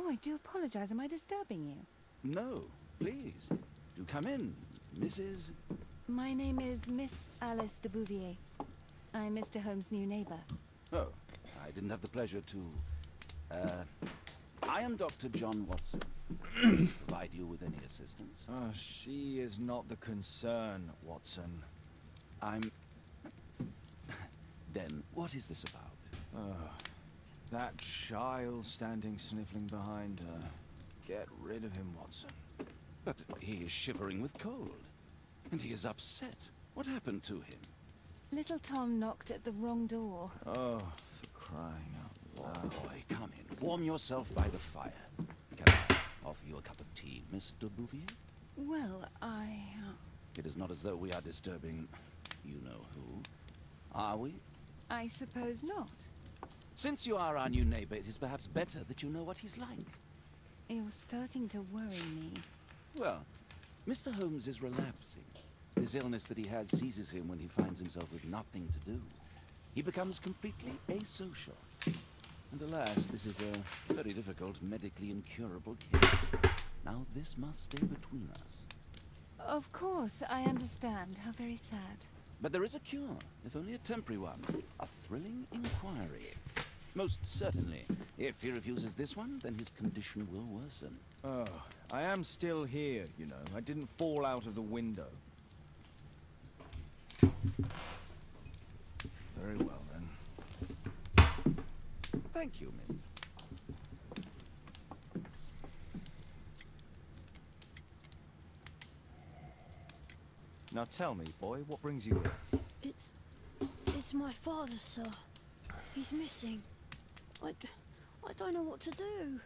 Oh, I do apologize. Am I disturbing you? No, please. Do come in, Mrs. My name is Miss Alice de Bouvier. I'm Mr. Holmes' new neighbor. Oh, I didn't have the pleasure to... I am Dr. John Watson. Provide you with any assistance? Oh, she is not the concern, Watson. I'm... Then, what is this about? That child standing sniffling behind her. Get rid of him, Watson. But he is shivering with cold. And he is upset. What happened to him? Little Tom knocked at the wrong door. Oh, for crying out loud. Boy, come in. Warm yourself by the fire. Can I offer you a cup of tea, Mr. Bouvier? Well, It is not as though we are disturbing you-know-who. Are we? I suppose not. Since you are our new neighbor, it is perhaps better that you know what he's like. You're starting to worry me. Well, Mr. Holmes is relapsing. This illness that he has seizes him when he finds himself with nothing to do. He becomes completely asocial. And alas, this is a very difficult, medically incurable case. Now this must stay between us. Of course, I understand. How very sad. But there is a cure, if only a temporary one. A thrilling inquiry. Most certainly. If he refuses this one, then his condition will worsen. Oh, I am still here, you know. I didn't fall out of the window. Very well, then. Thank you, miss. Now tell me, boy, what brings you here? It's my father, sir. He's missing. I don't know what to do.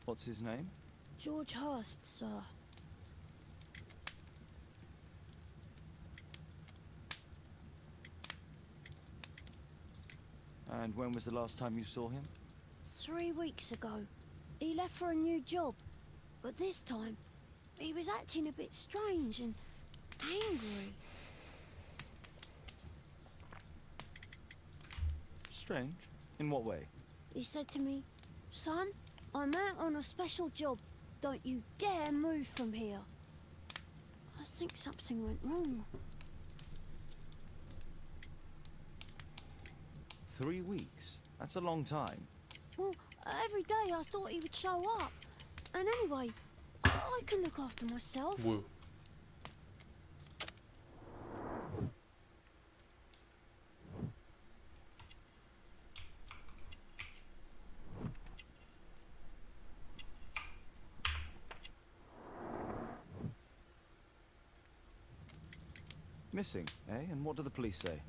What's his name? George Hurst, sir. And when was the last time you saw him? 3 weeks ago. He left for a new job. But this time, he was acting a bit strange and angry. Strange? In what way? He said to me, "Son, I'm out on a special job. Don't you dare move from here." I think something went wrong. 3 weeks? That's a long time. Well, every day I thought he would show up. And anyway, I can look after myself. 뭐야? Missing, eh? And what do the police say?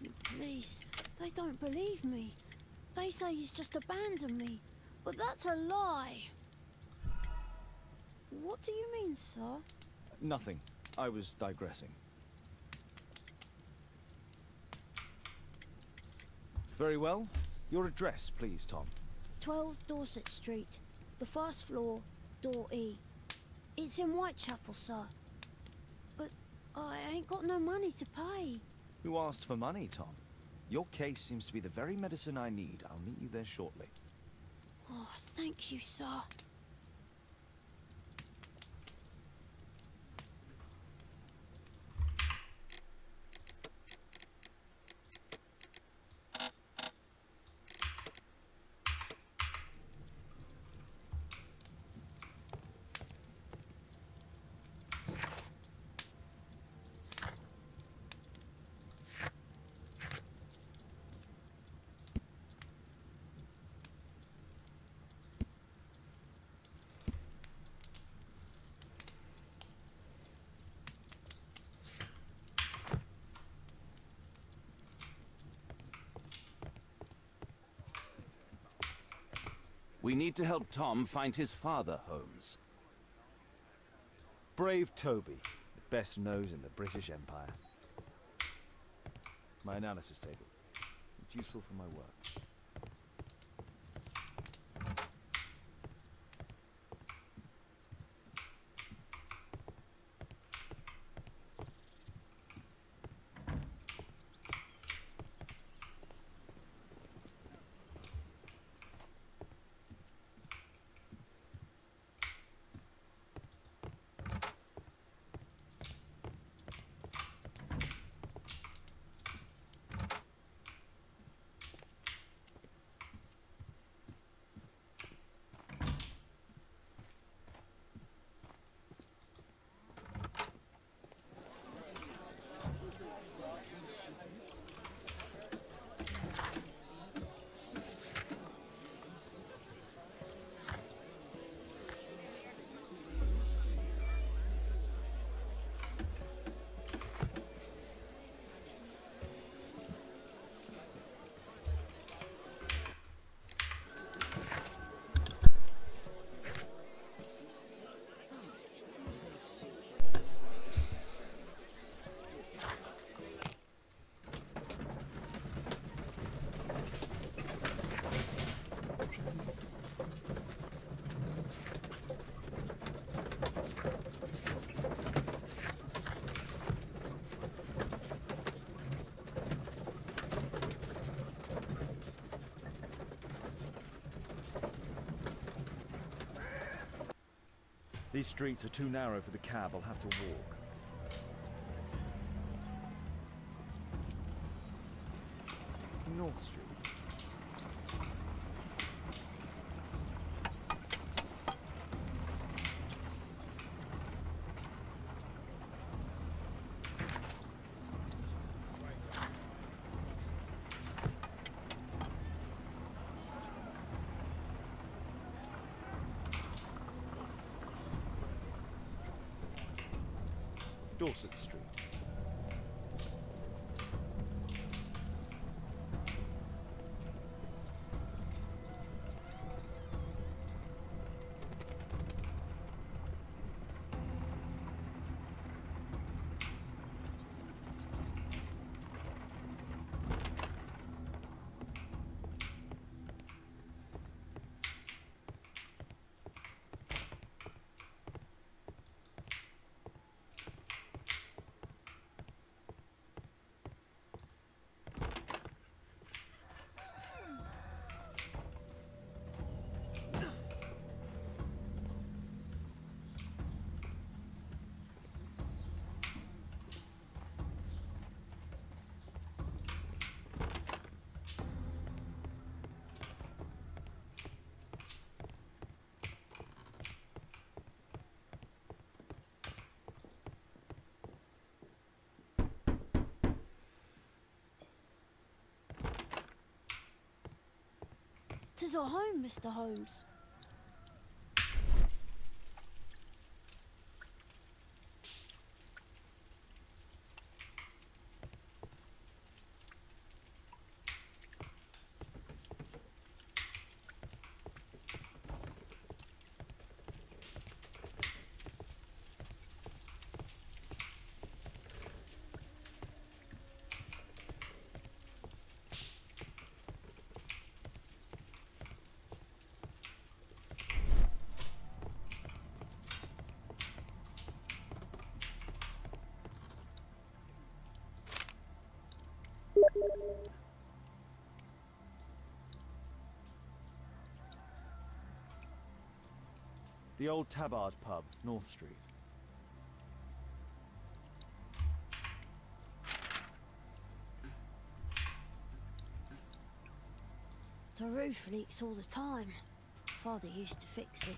The police, they don't believe me. They say he's just abandoned me. But that's a lie. What do you mean, sir? Nothing. I was digressing. Very well. Your address, please, Tom. 12 Dorset Street, the first floor, door E. It's in Whitechapel, sir. But I ain't got no money to pay. Who asked for money, Tom? Your case seems to be the very medicine I need. I'll meet you there shortly. Oh, thank you, sir. We need to help Tom find his father, Holmes. Brave Toby, the best nose in the British Empire. My analysis table. It's useful for my work. These streets are too narrow for the cab. I'll have to walk. North Street. Dorset Street. 'Tis our home, Mr. Holmes. The old Tabard pub, North Street. The roof leaks all the time. Father used to fix it.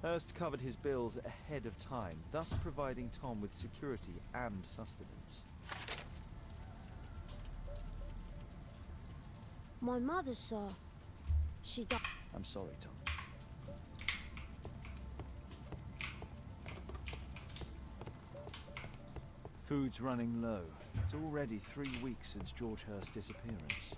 Hurst covered his bills ahead of time, thus providing Tom with security and sustenance. My mother, sir, she died. I'm sorry, Tom. Food's running low. It's already 3 weeks since George Hurst's disappearance.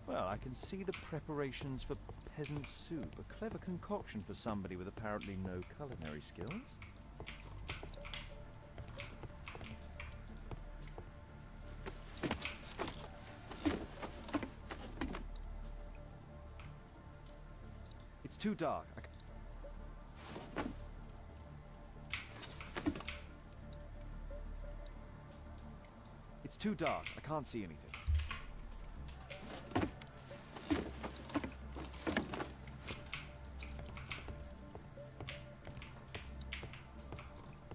Well, I can see the preparations for peasant soup, a clever concoction for somebody with apparently no culinary skills. It's too dark. It's too dark. I can't see anything.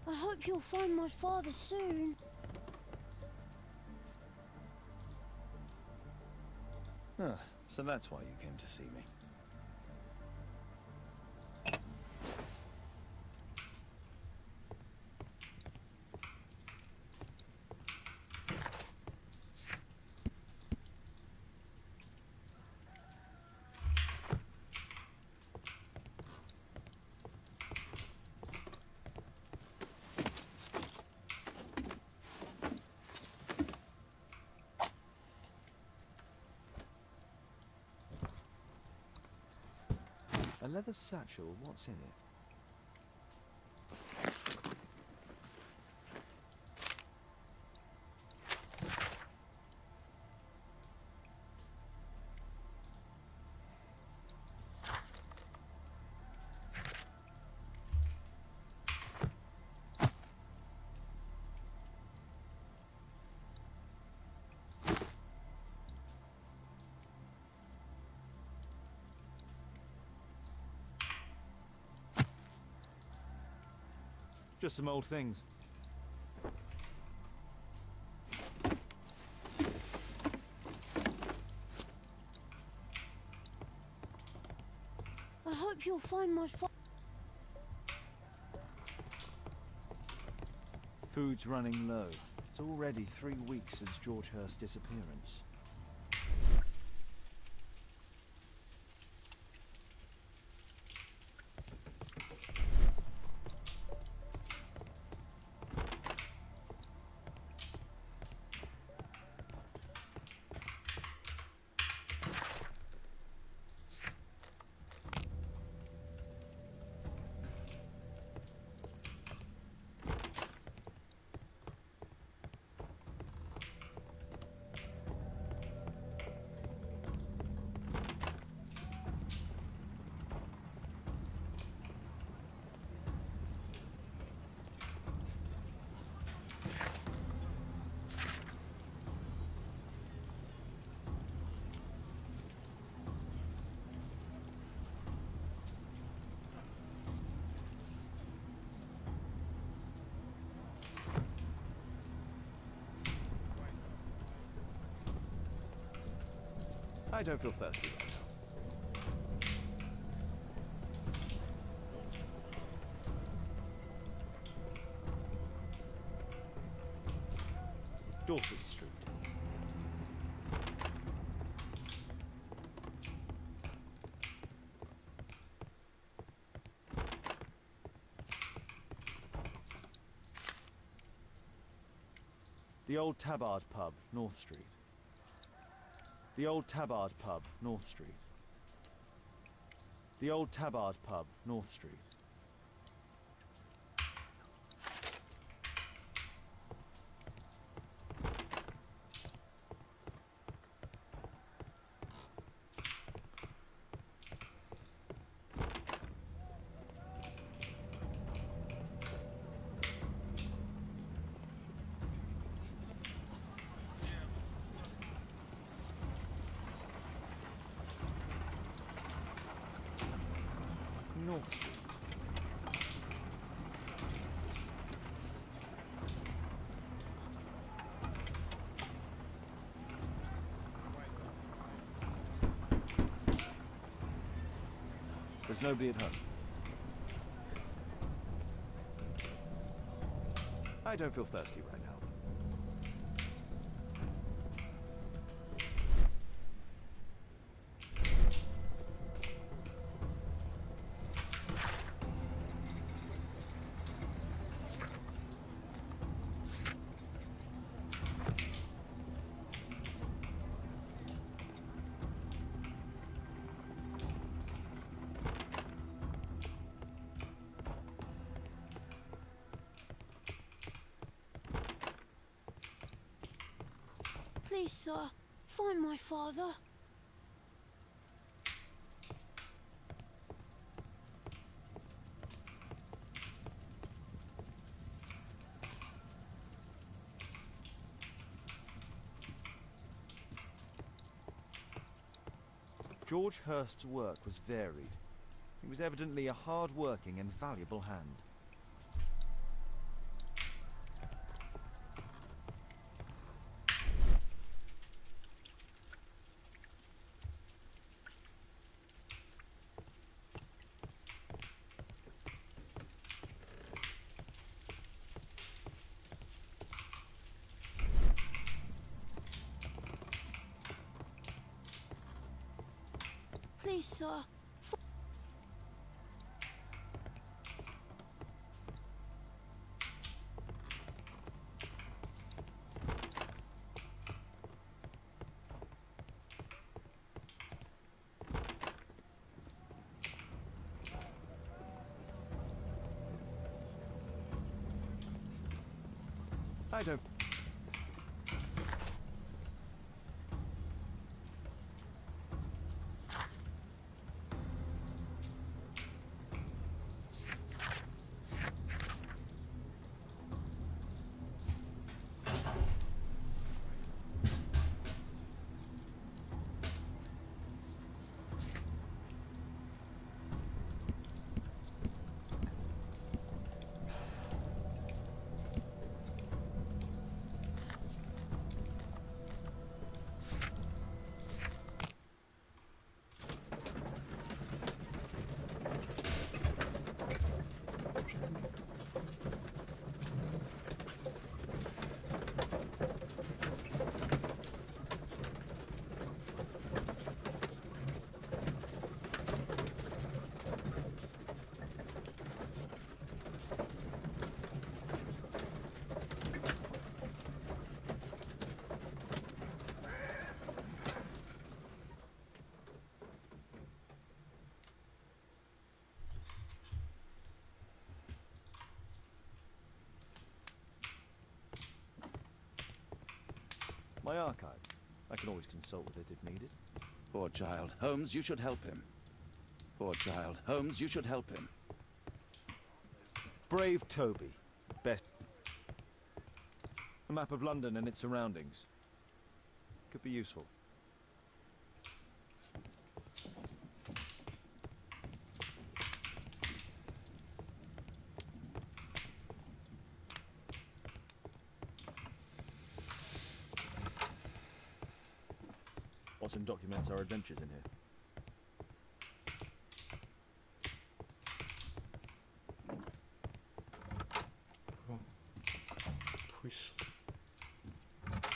I hope you'll find my father soon. So that's why you came to see me. A leather satchel, what's in it? Just some old things. I hope you'll find my father. Food's running low. It's already 3 weeks since George Hurst's disappearance. I don't feel thirsty right now. Dorset Street. The Old Tabard Pub, North Street. The Old Tabard Pub, North Street. The Old Tabard Pub, North Street. North Street. There's nobody at home. I don't feel thirsty right now. Please, sir, find my father. George Hurst's work was varied. He was evidently a hard-working and valuable hand. Please, sir. I don't... My archive. I can always consult with it if needed. Poor child. Holmes, you should help him. Poor child. Holmes, you should help him. Brave Toby. Best. A map of London and its surroundings. Could be useful. Watson documents our adventures in here. 더 있어.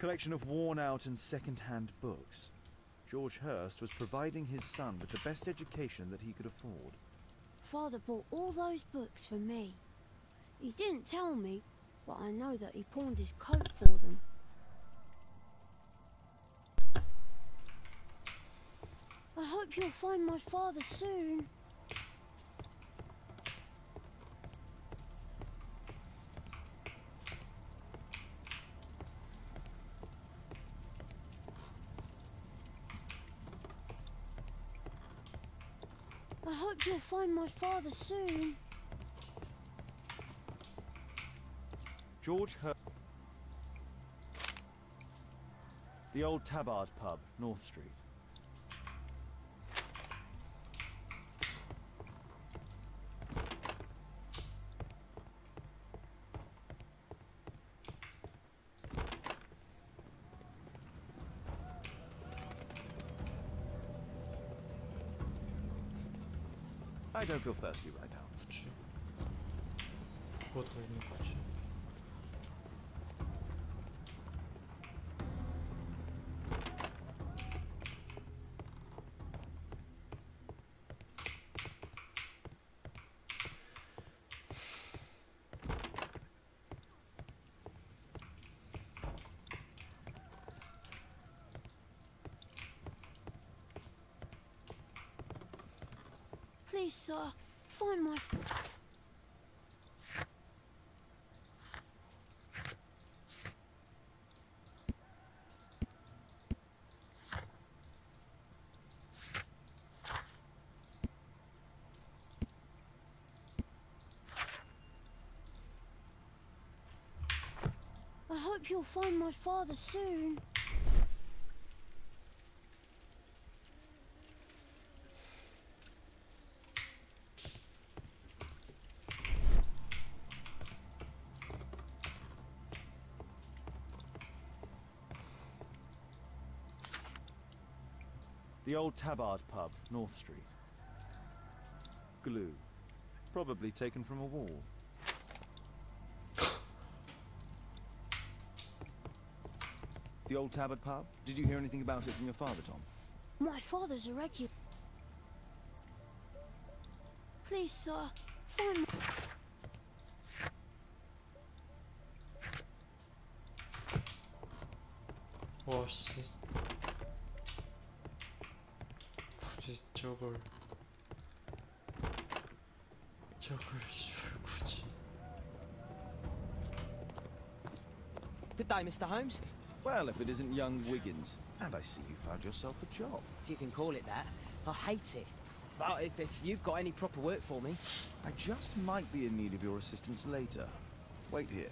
collection of worn-out and second-hand books. George Hurst was providing his son with the best education that he could afford. Father bought all those books for me. He didn't tell me, but I know that he pawned his coat for them. I hope you'll find my father soon. I hope you'll find my father soon. George Hurst. The Old Tabard Pub, North Street. I don't feel thirsty right now. 그치. 그거 더 있는 거지. Please, sir, find my... I hope you'll find my father soon. The Old Tabard Pub, North Street. Glue. Probably taken from a wall. The Old Tabard Pub? Did you hear anything about it from your father, Tom? My father's a regular. Please, sir, find my... 와, 씨. 굳이 저걸 씨발 굳이. Good day, Mr. Holmes. Well, if it isn't young Wiggins. And I see you found yourself a job. If you can call it that. I hate it. But if you've got any proper work for me... I just might be in need of your assistance later. Wait here.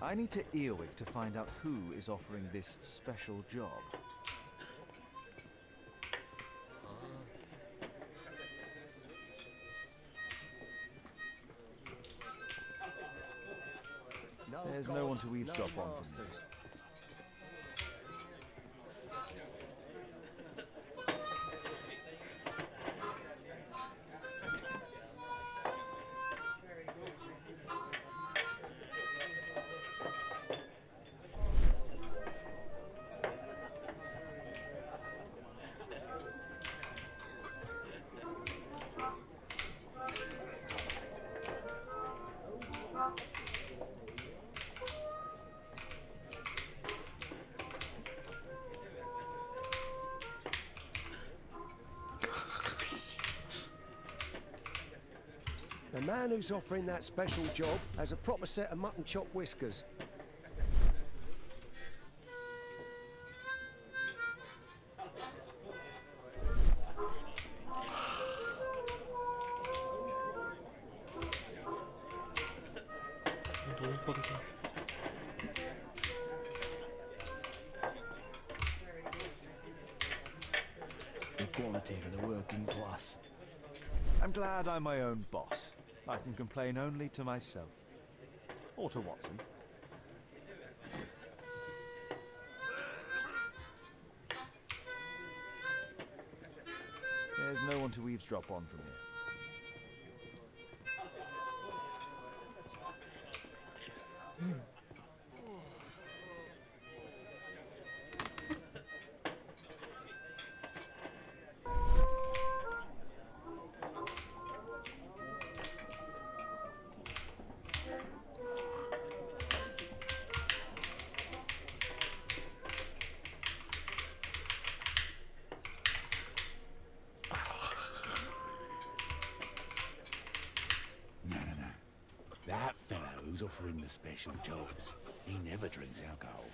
I need to Earwig to find out who is offering this special job. There's no one to eavesdrop on from this. The man who's offering that special job has a proper set of mutton chop whiskers. 너무 빠르다. Equality for the working class. I'm glad I'm my own boss. I can complain only to myself. Or to Watson. There's no one to eavesdrop on from here. No. That fellow who's offering the special jobs, he never drinks alcohol.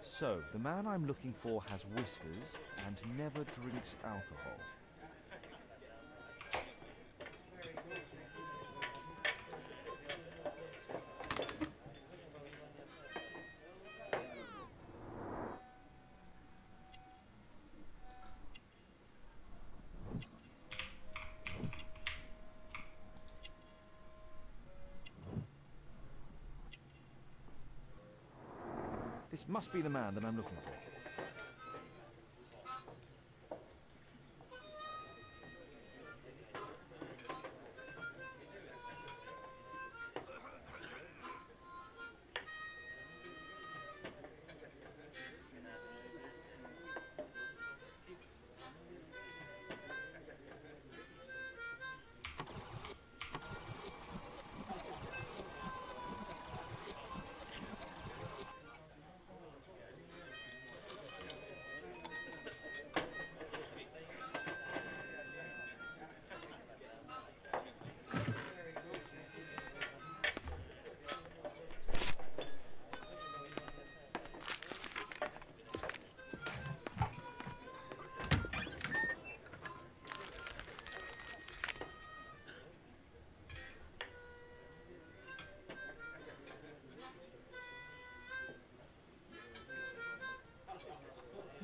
So, the man I'm looking for has whiskers and never drinks alcohol. This must be the man that I'm looking for.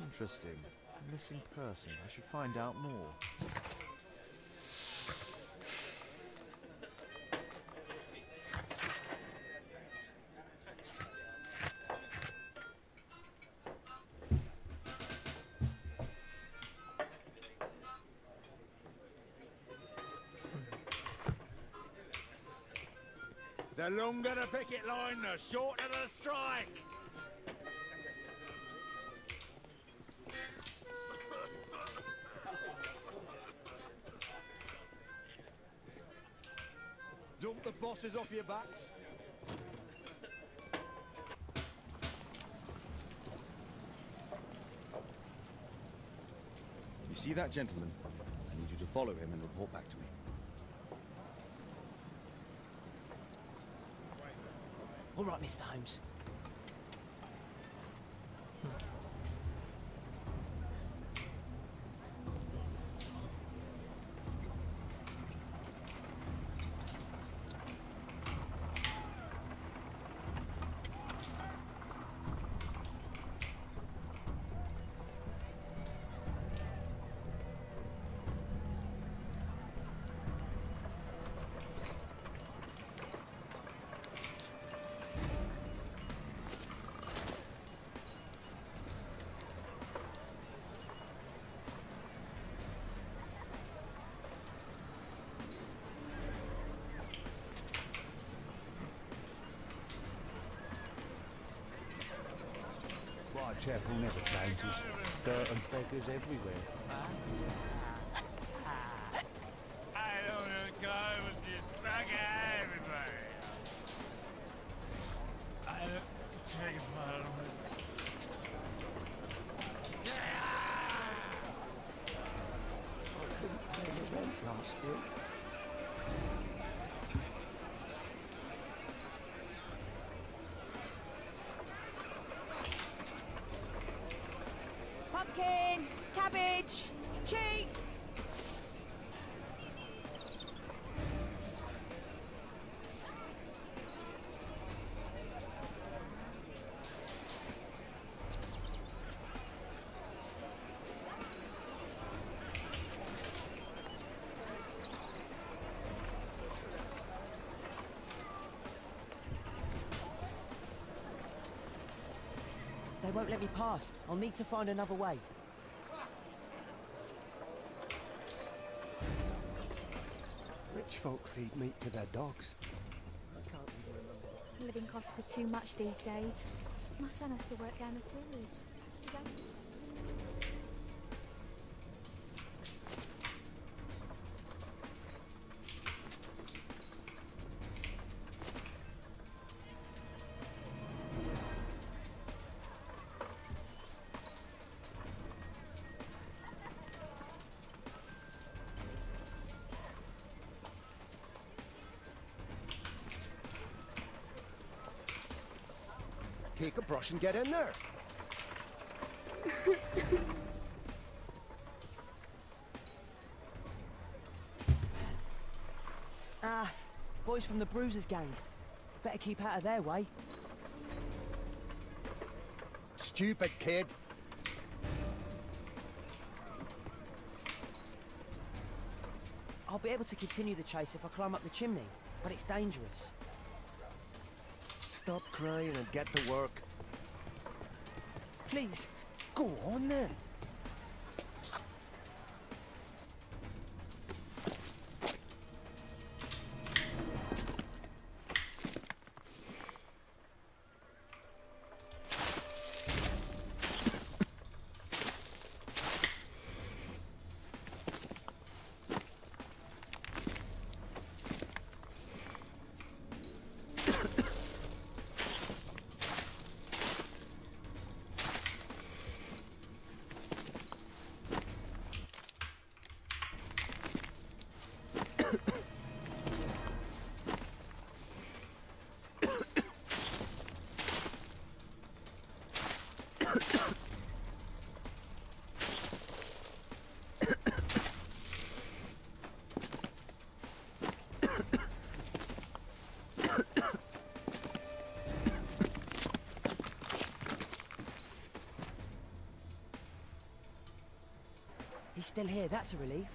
Interesting. Missing person. I should find out more. The longer the picket line, the shorter the strike. Dump the bosses off your backs. You see that gentleman? I need you to follow him and report back to me. All right, Mr. Holmes. Whitechapel never changes. Dirt and beggars everywhere. I don't know, guy with this bugger, everybody. I don't take a part of it. Last year. Pumpkin, cabbage, cheek. won't let me pass. I'll need to find another way. Rich folk feed meat to their dogs. I can't even remember. Living costs are too much these days. My son has to work down the sewers. He's only... Take a brush and get in there. Ah, boys from the Bruisers gang. Better keep out of their way. Stupid kid. I'll be able to continue the chase if I climb up the chimney, but it's dangerous. Stop crying and get to work. Please. Go on then. He's still here, that's a relief.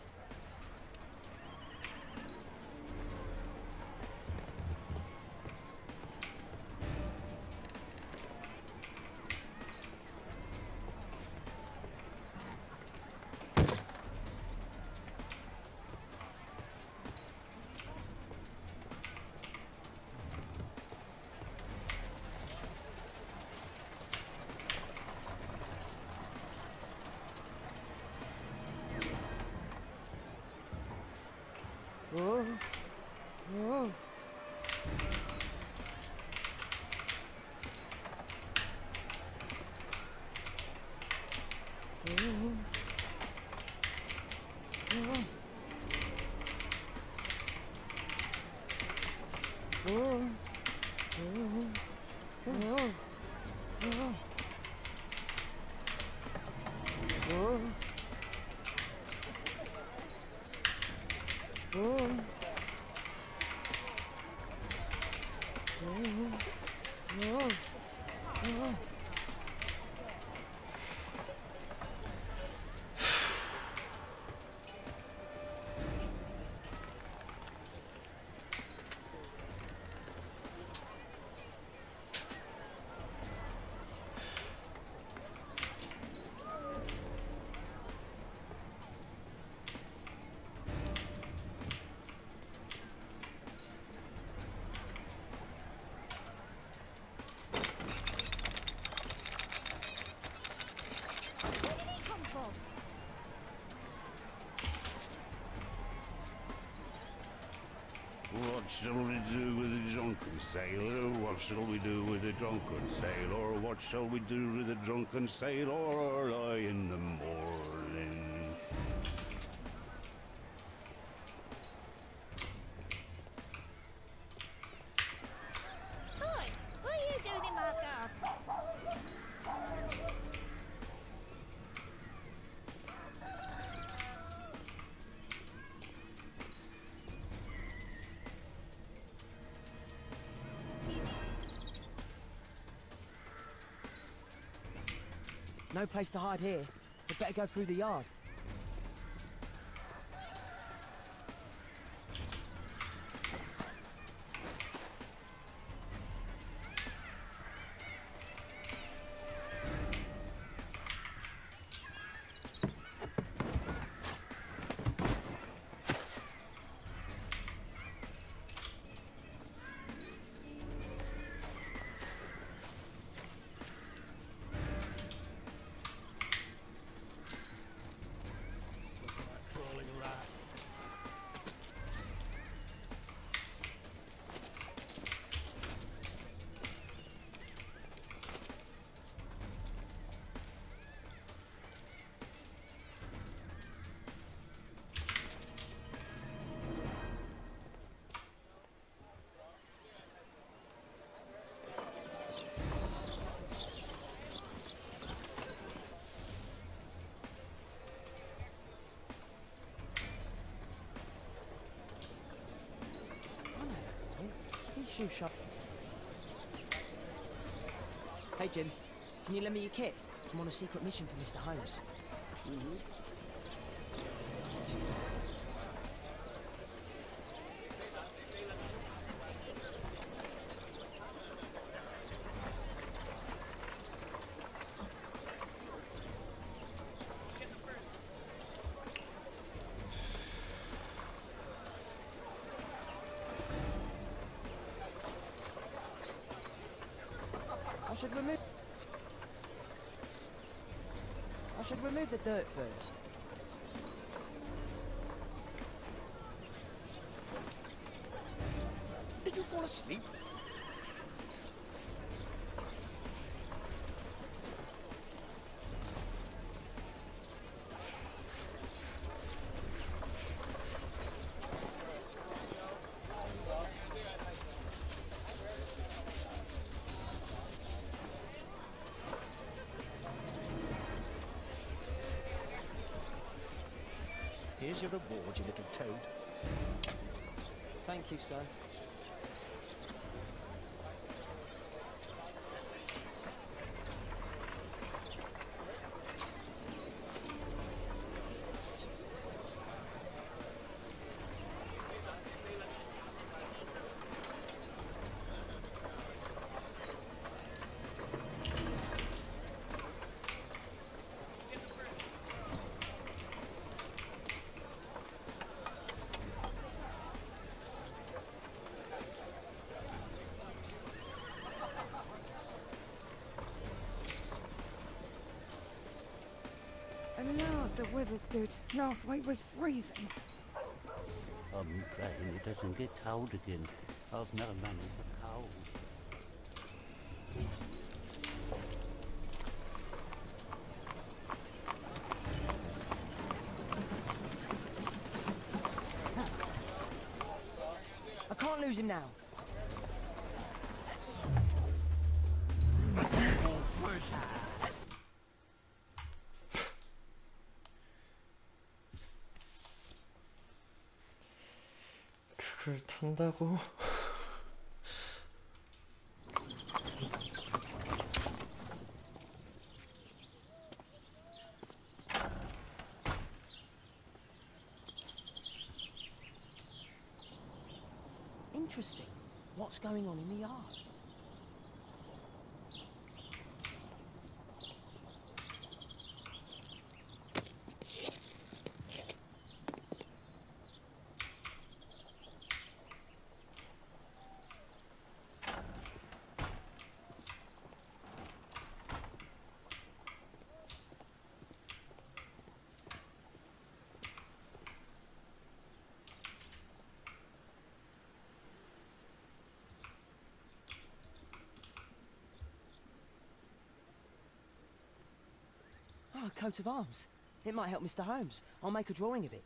Oh. Oh. What shall we do with the drunken sailor? What shall we do with the drunken sailor? What shall we do with the drunken sailor early in the morning? Oi! What are you doing in my car? No place to hide here. We'd better go through the yard. shoe shop. Hey, Jim. Can you lend me your kit? I'm on a secret mission for Mr. Holmes. I should remove the dirt first. Did you fall asleep? Here's your reward, you little toad. Thank you, sir. And now the weather's good. Last week was freezing. I'm praying it doesn't get cold again. I've no money for coal. I can't lose him now. 그걸 탄다고? Interesting. What's going on in the yard? Oh, a coat of arms. It might help Mr. Holmes. I'll make a drawing of it.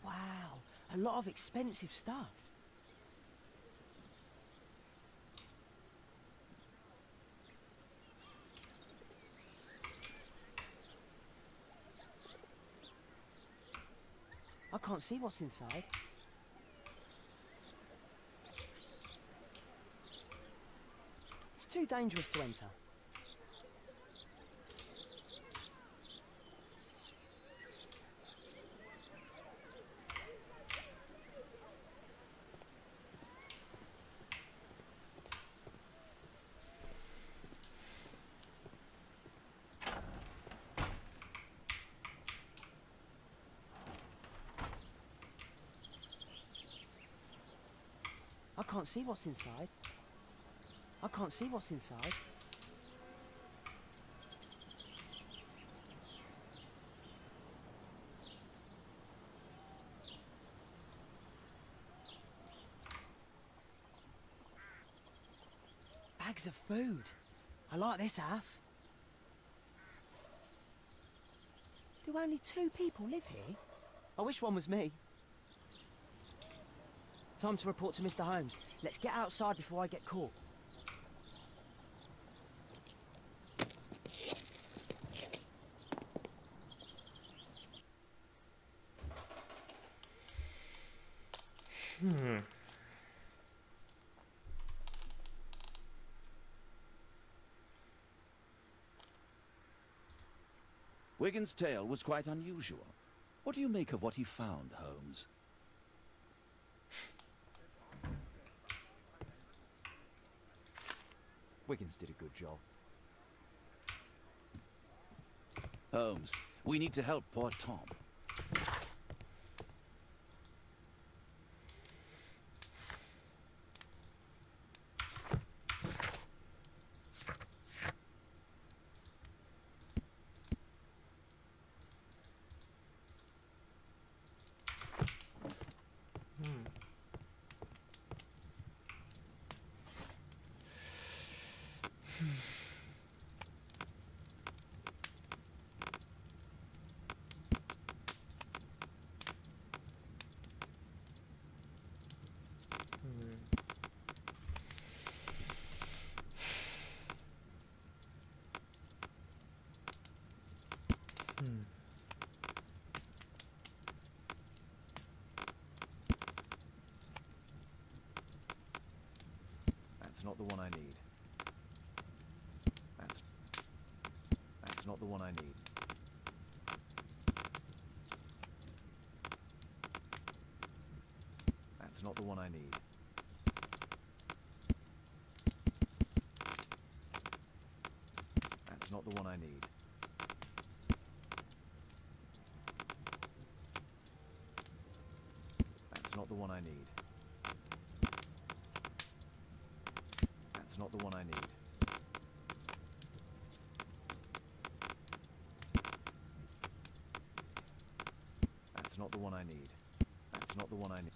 Wow, a lot of expensive stuff. I can't see what's inside. It's too dangerous to enter. I can't see what's inside. I can't see what's inside. Bags of food. I like this house. Do only 2 people live here? I wish one was me. Time to report to Mr. Holmes. Let's get outside before I get caught. Wigan's tale was quite unusual. What do you make of what he found, Holmes? Wiggins did a good job. Holmes, we need to help poor Tom. That's not the one I need. That's not the one I need. That's not the one I need. That's not the one I need. That's not the one I need. That's not the one I need. That's not the one I need. That's not the one I need.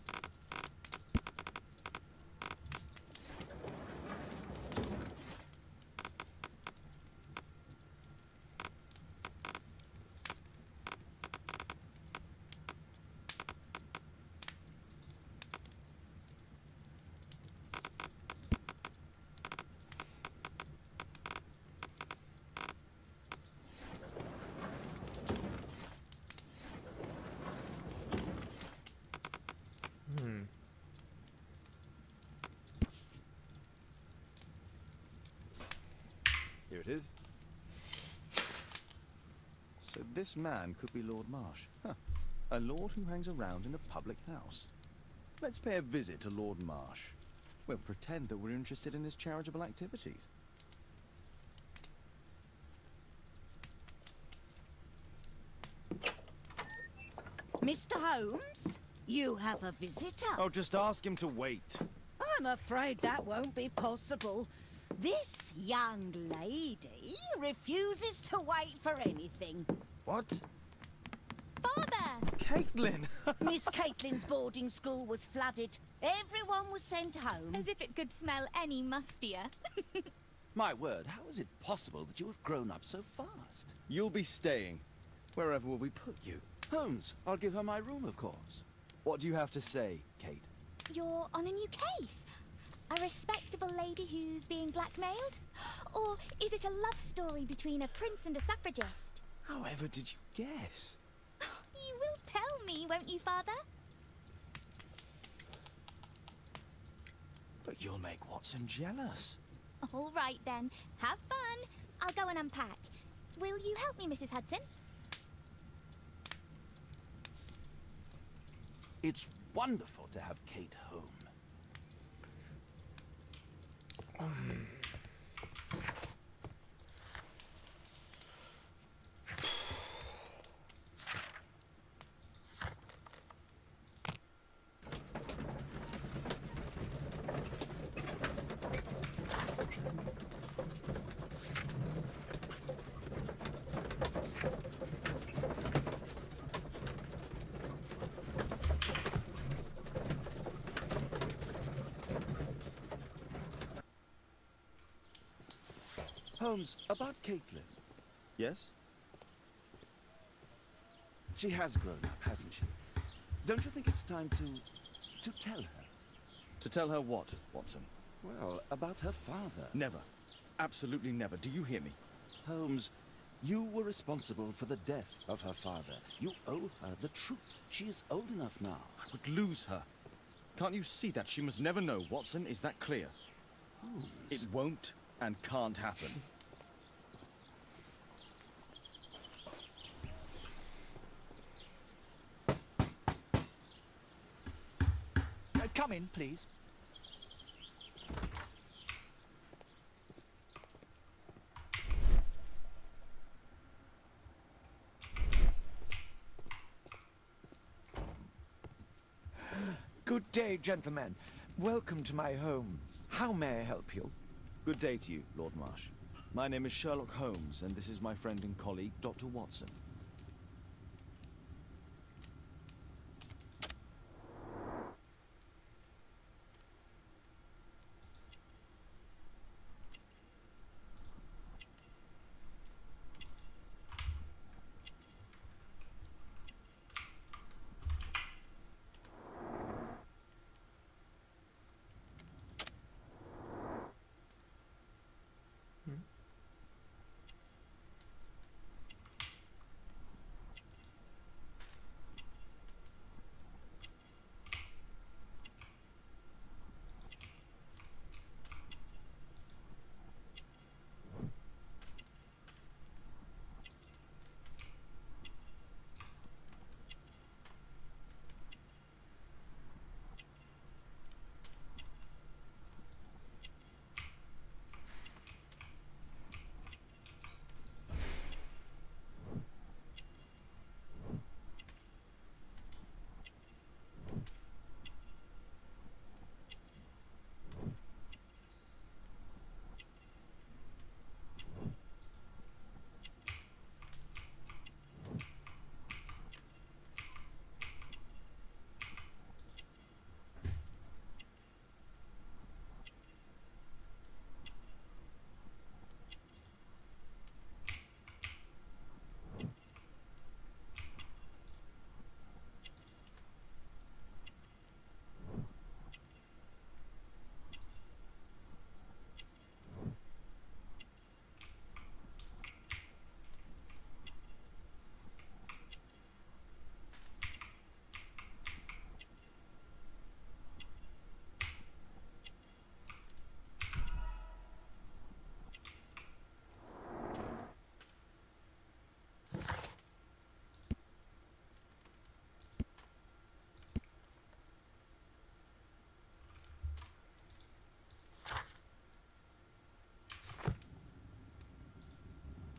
Here it is. So this man could be Lord Marsh. Huh. A lord who hangs around in a public house. Let's pay a visit to Lord Marsh. We'll pretend that we're interested in his charitable activities. Mr. Holmes, you have a visitor. Oh, just ask him to wait. I'm afraid that won't be possible. This young lady refuses to wait for anything. What? Father! Caitlin! Miss Caitlin's boarding school was flooded. Everyone was sent home. As if it could smell any mustier. My word, how is it possible that you have grown up so fast? You'll be staying. Wherever will we put you? Holmes, I'll give her my room, of course. What do you have to say, Kate? You're on a new case. A respectable lady who's being blackmailed? Or is it a love story between a prince and a suffragist? However did you guess? You will tell me, won't you, Father? But you'll make Watson jealous. All right, then. Have fun. I'll go and unpack. Will you help me, Mrs. Hudson? It's wonderful to have Kate home. Holmes, about Caitlin. Yes? She has grown up, hasn't she? Don't you think it's time to tell her? To tell her what, Watson? Well, about her father. Never. Absolutely never. Do you hear me? Holmes, you were responsible for the death of her father. You owe her the truth. She is old enough now. I would lose her. Can't you see that? She must never know, Watson. Is that clear? It won't and can't happen. Come in, please. Good day, gentlemen. Welcome to my home. How may I help you? Good day to you, Lord Marsh. My name is Sherlock Holmes, and this is my friend and colleague, Dr. Watson.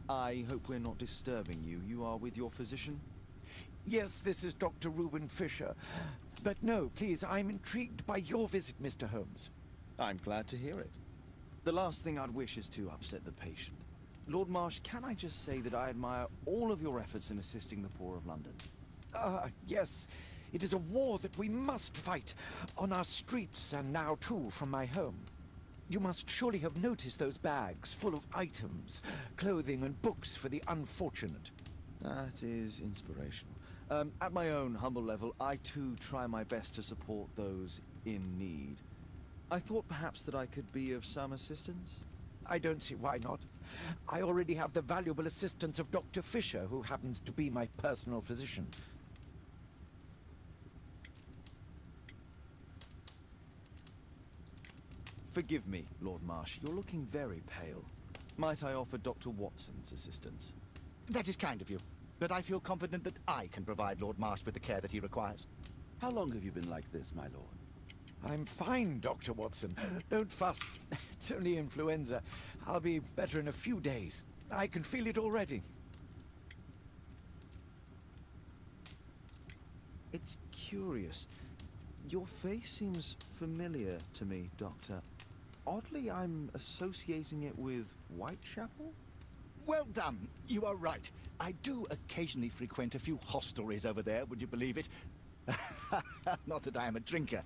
I hope we're not disturbing you. You are with your physician? Yes, this is Dr. Reuben Fisher. But no, please, I'm intrigued by your visit, Mr. Holmes. I'm glad to hear it. The last thing I'd wish is to upset the patient. Lord Marsh, can I just say that I admire all of your efforts in assisting the poor of London? Yes. It is a war that we must fight, on our streets and now, too, from my home. You must surely have noticed those bags full of items, clothing and books for the unfortunate. That is inspirational. At my own humble level, I too try my best to support those in need. I thought perhaps that I could be of some assistance. I don't see why not. I already have the valuable assistance of Dr. Fisher, who happens to be my personal physician. Forgive me, Lord Marsh. You're looking very pale. Might I offer Dr. Watson's assistance? That is kind of you, but I feel confident that I can provide Lord Marsh with the care that he requires. How long have you been like this, my lord? I'm fine, Dr. Watson. Don't fuss. It's only influenza. I'll be better in a few days. I can feel it already. It's curious. Your face seems familiar to me, Doctor. Oddly, I'm associating it with Whitechapel? Well done. You are right. I do occasionally frequent a few hostelries over there, would you believe it? Not that I am a drinker.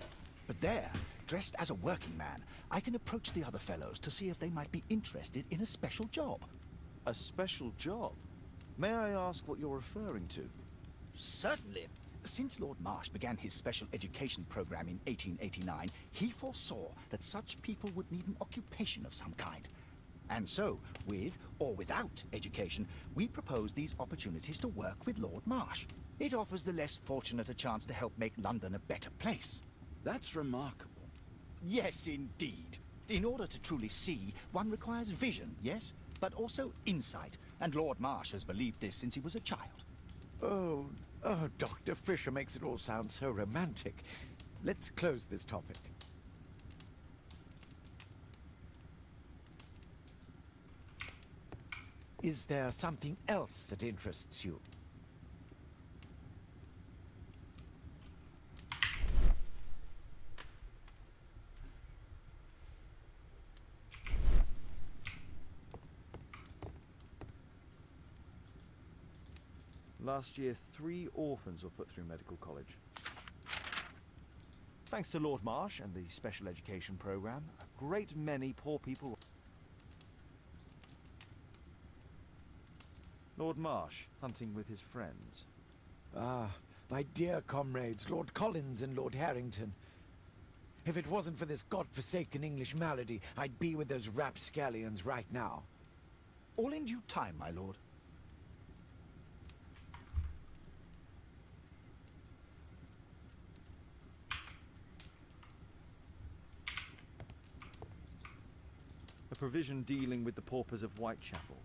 But there, dressed as a working man, I can approach the other fellows to see if they might be interested in a special job. A special job? May I ask what you're referring to? Certainly. Since Lord Marsh began his special education program in 1889, he foresaw that such people would need an occupation of some kind. And so, with or without education, we propose these opportunities to work with Lord Marsh. It offers the less fortunate a chance to help make London a better place. That's remarkable. Yes, indeed. In order to truly see, one requires vision, yes? But also insight. And Lord Marsh has believed this since he was a child. Oh, Dr. Fisher makes it all sound so romantic. Let's close this topic. Is there something else that interests you? Last year, 3 orphans were put through medical college. Thanks to Lord Marsh and the special education program, a great many poor people... Lord Marsh, hunting with his friends. Ah, my dear comrades, Lord Collins and Lord Harrington. If it wasn't for this godforsaken English malady, I'd be with those rapscallions right now. All in due time, my lord. A provision dealing with the paupers of Whitechapel.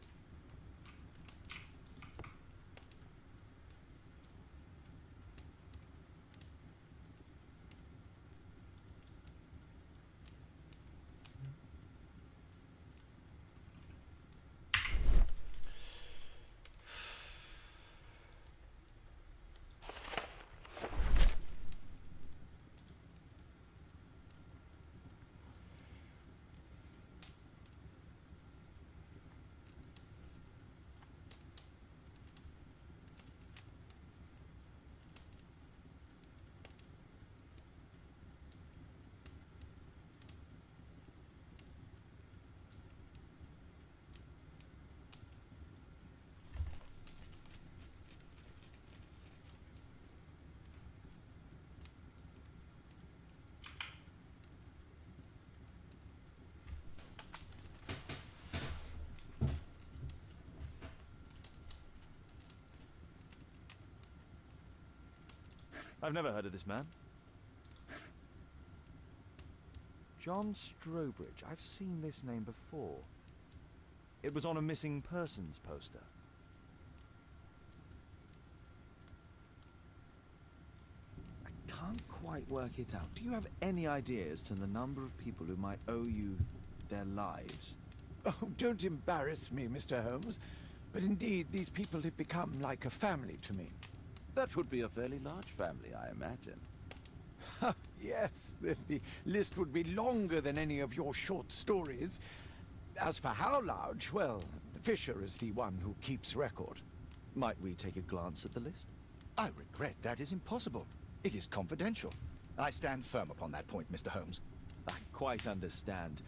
I've never heard of this man. John Strobridge. I've seen this name before. It was on a missing persons poster. I can't quite work it out. Do you have any idea as to the number of people who might owe you their lives? Oh, don't embarrass me, Mr. Holmes. But indeed, these people have become like a family to me. That would be a fairly large family, I imagine. Yes, the list would be longer than any of your short stories. As for how large, well, Fisher is the one who keeps record. Might we take a glance at the list? I regret that is impossible. It is confidential. I stand firm upon that point, Mr. Holmes. I quite understand.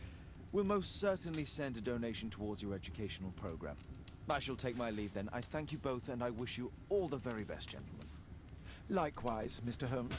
We'll most certainly send a donation towards your educational program. I shall take my leave then. I thank you both and I wish you all the very best, gentlemen. Likewise, Mr. Holmes.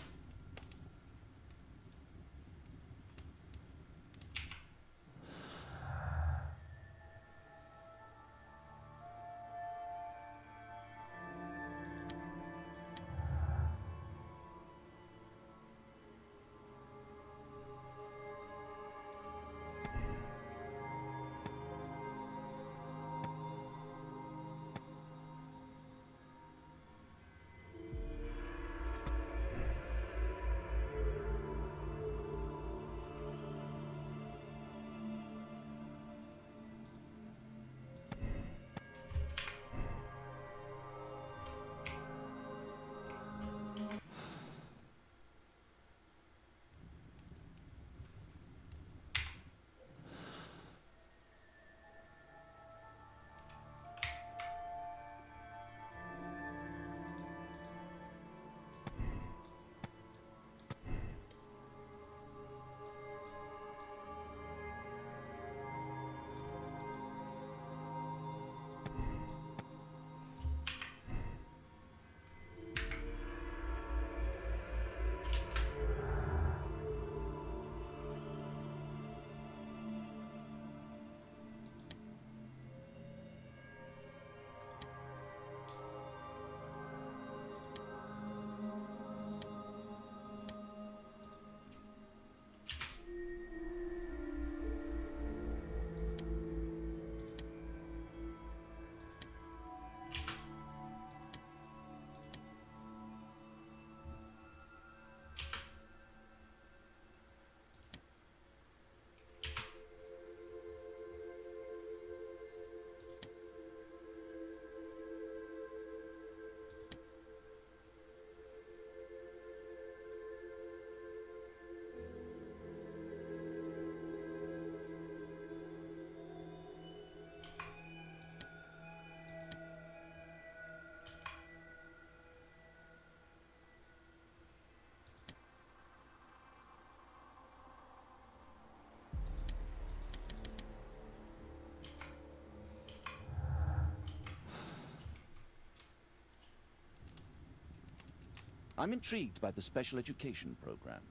I'm intrigued by the special education program.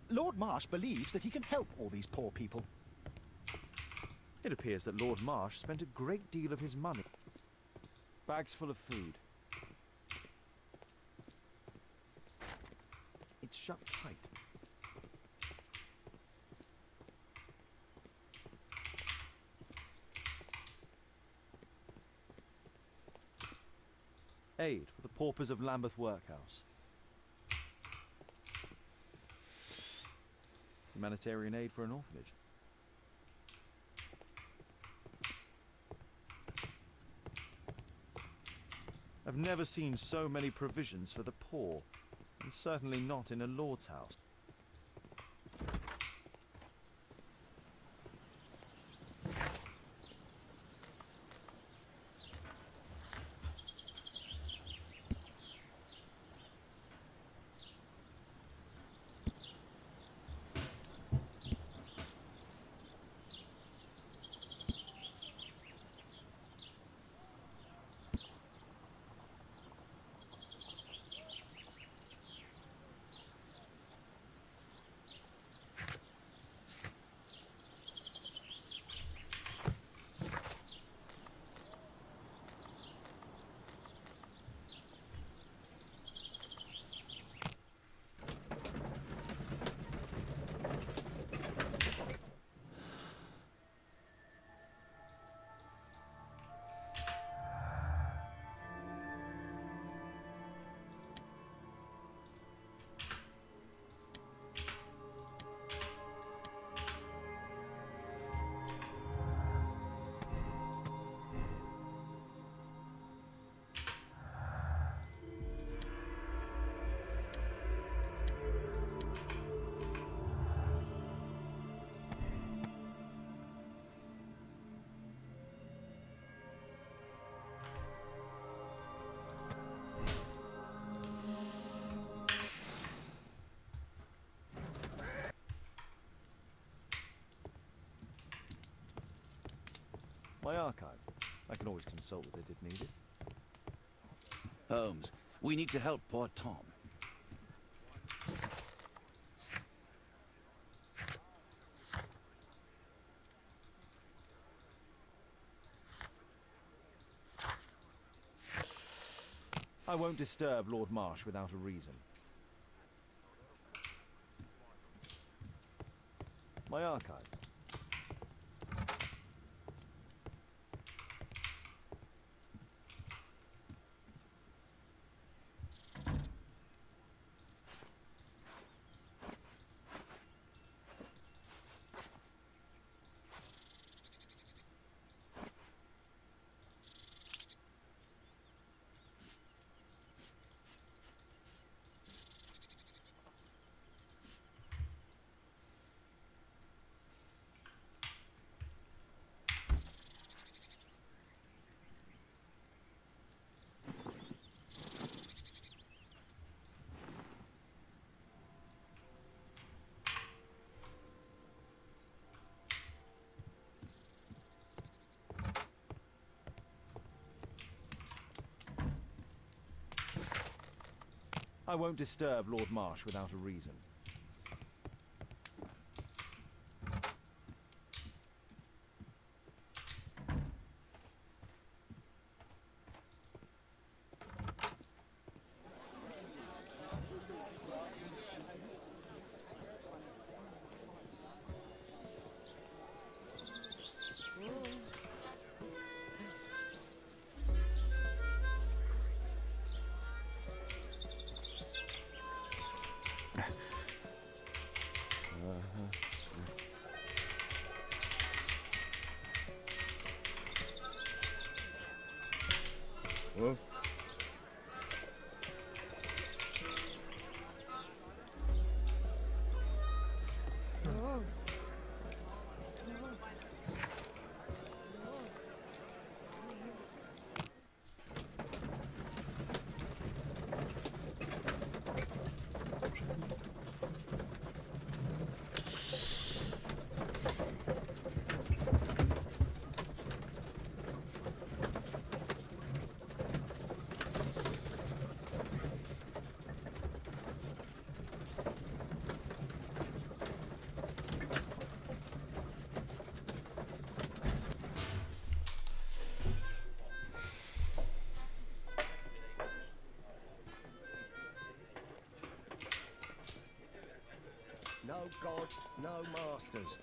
Lord Marsh believes that he can help all these poor people. It appears that Lord Marsh spent a great deal of his money. Bags full of food. It's shut tight. Aid for the paupers of Lambeth Workhouse. Humanitarian aid for an orphanage. I've never seen so many provisions for the poor, and certainly not in a lord's house. My archive. I can always consult with it if needed. Holmes, we need to help poor Tom. I won't disturb Lord Marsh without a reason. My archive. I won't disturb Lord Marsh without a reason. Well, No gods, no masters.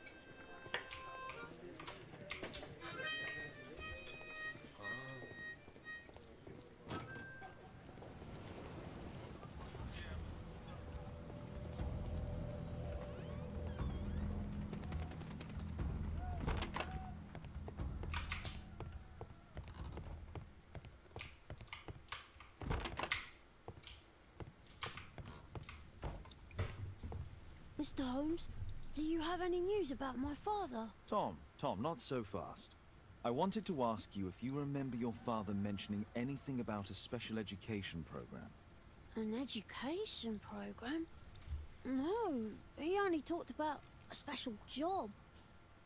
Mr. Holmes, do you have any news about my father? Tom, not so fast. I wanted to ask you if you remember your father mentioning anything about a special education program. An education program? No, he only talked about a special job.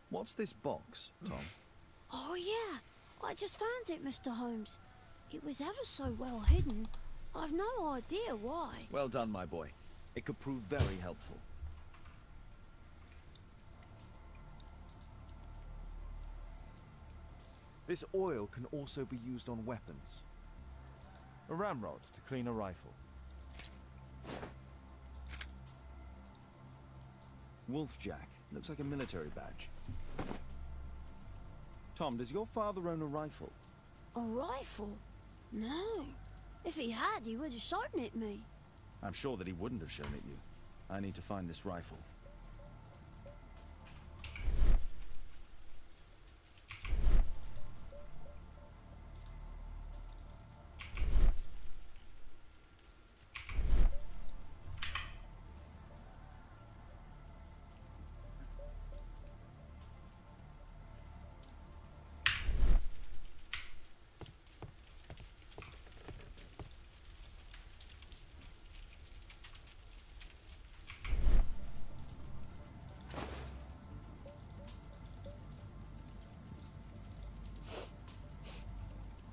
What's this box, Tom? Oh yeah, I just found it, Mr. Holmes. It was ever so well hidden. I've no idea why. Well done, my boy. It could prove very helpful. This oil can also be used on weapons. A ramrod to clean a rifle. Wolfjack. Looks like a military badge. Tom, does your father own a rifle? A rifle? No. If he had, he would have shown it me. I'm sure that he wouldn't have shown it you. I need to find this rifle.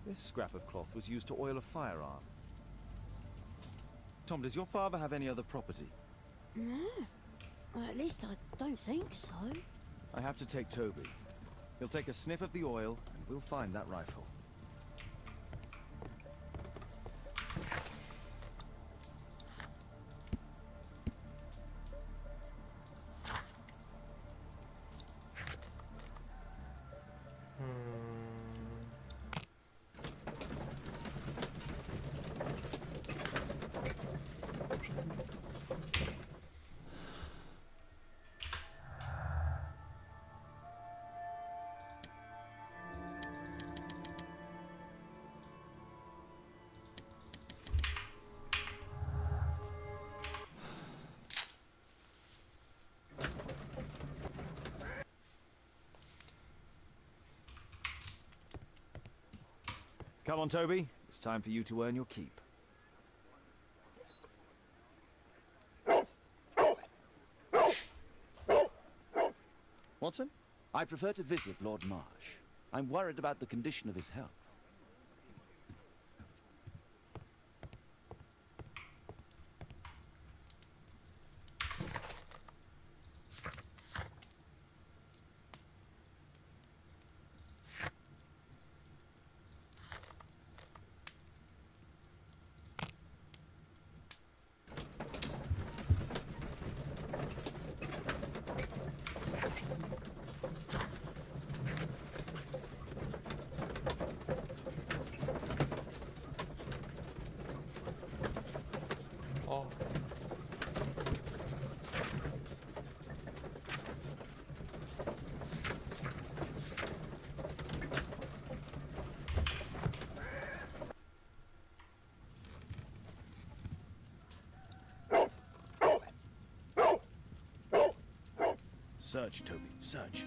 This scrap of cloth was used to oil a firearm. Tom, does your father have any other property? No. Well, at least I don't think so. I have to take Toby. He'll take a sniff of the oil, and we'll find that rifle. Come on, Toby. It's time for you to earn your keep. Watson? I prefer to visit Lord Marsh. I'm worried about the condition of his health. Search, Toby, search.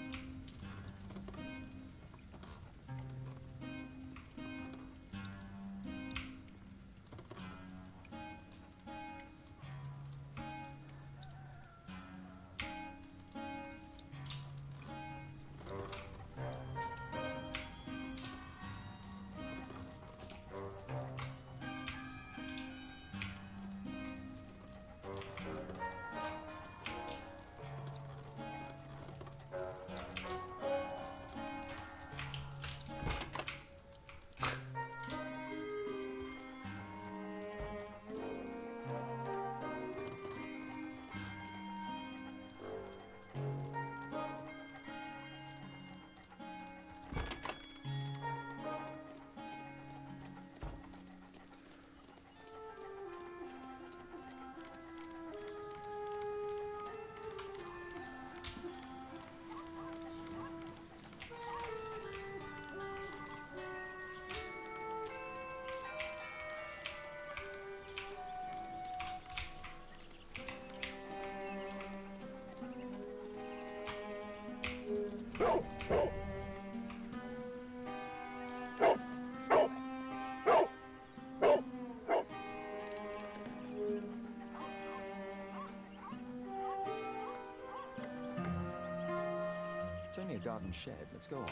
It's only a garden shed. Let's go on.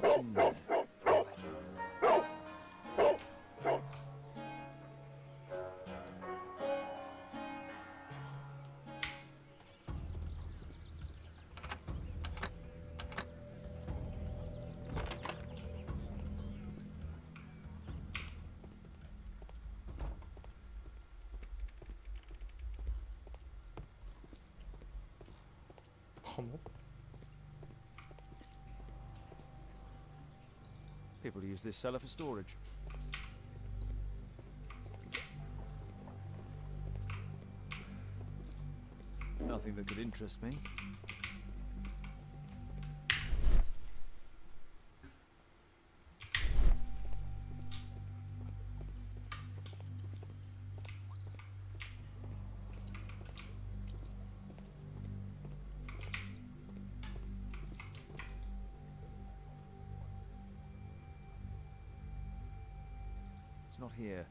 What's in there? 감옥? People use this cellar for storage. Nothing that could interest me. It's not here.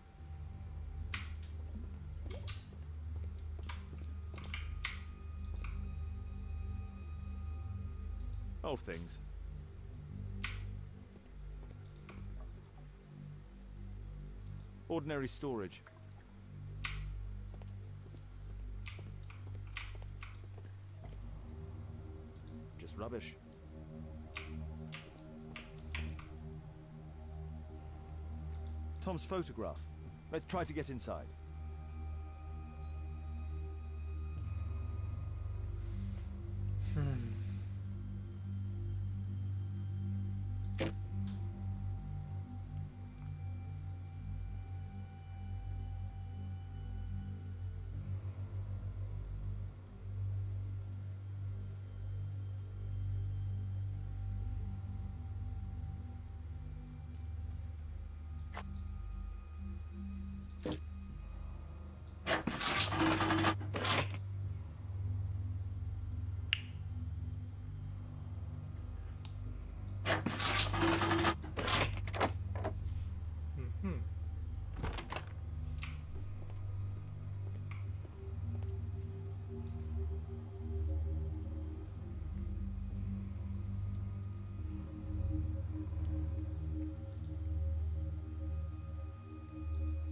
Old things. Ordinary storage. Just rubbish. Tom's photograph. Let's try to get inside.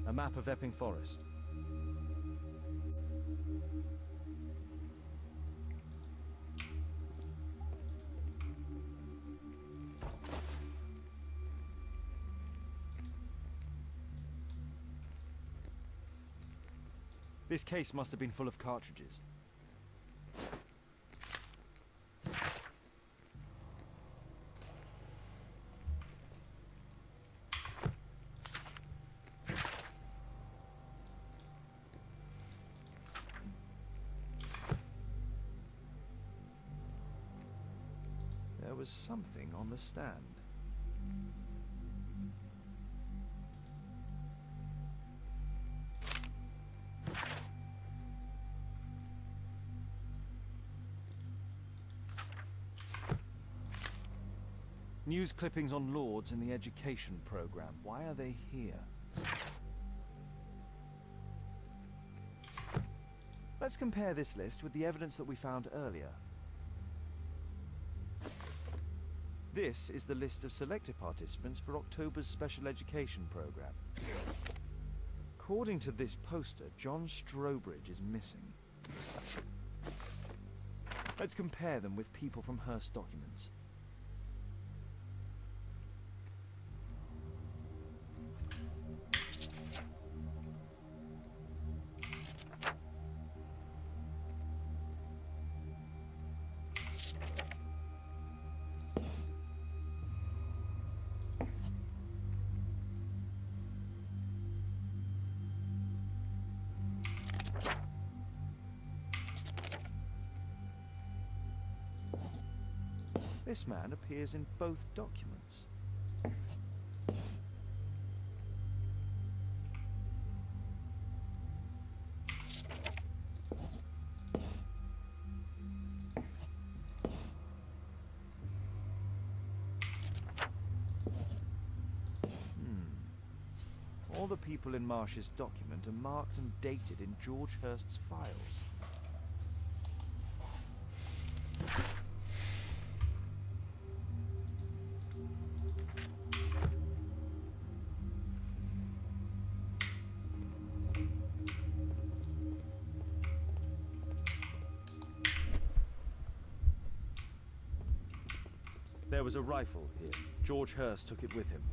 A map of Epping Forest. This case must have been full of cartridges. There was something on the stand. News clippings on Lords in the education program. Why are they here? Let's compare this list with the evidence that we found earlier. This is the list of selected participants for October's special education program. According to this poster, John Strobridge is missing. Let's compare them with people from Hearst documents. This man appears in both documents. All the people in Marsh's document are marked and dated in George Hurst's files. There was a rifle here. George Hurst took it with him.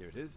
Here it is.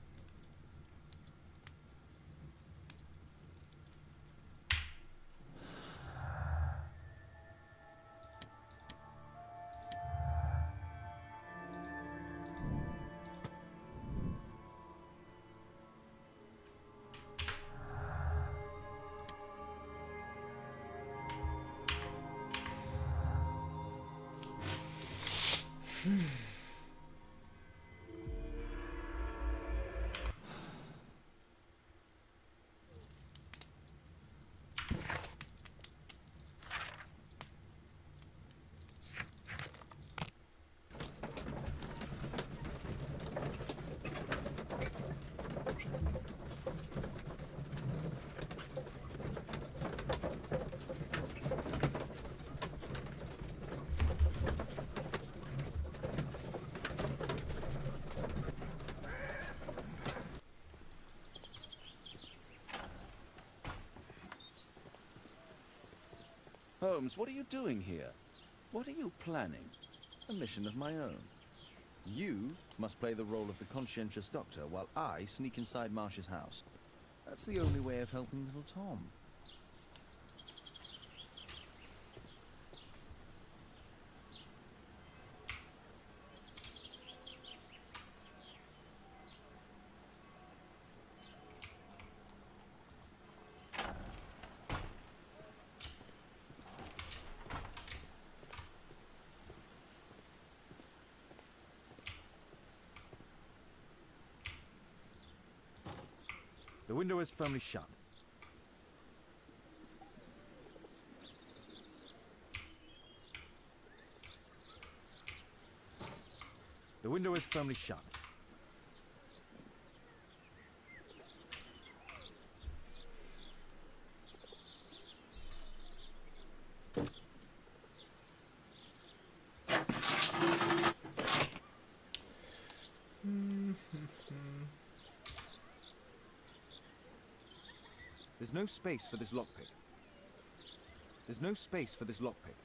Holmes, what are you doing here? What are you planning? A mission of my own. You must play the role of the conscientious doctor while I sneak inside Marsh's house. That's the only way of helping little Tom. The window is firmly shut. The window is firmly shut. There's no space for this lockpick. There's no space for this lockpick.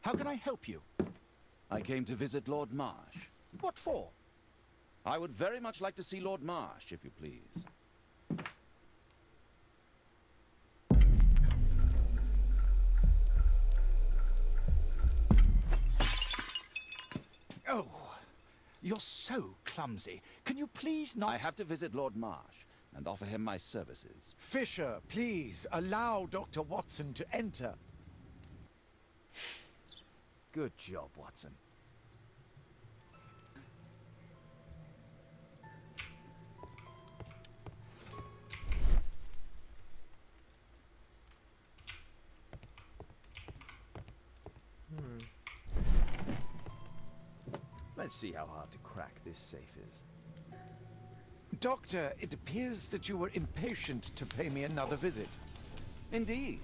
How can I help you? I came to visit Lord Marsh. What for? I would very much like to see Lord Marsh, if you please. Oh, you're so clumsy. Can you please not... I have to visit Lord Marsh and offer him my services. Fisher, please, allow Dr. Watson to enter. Good job, Watson. Let's see how hard to crack this safe is. Doctor, it appears that you were impatient to pay me another visit. Indeed.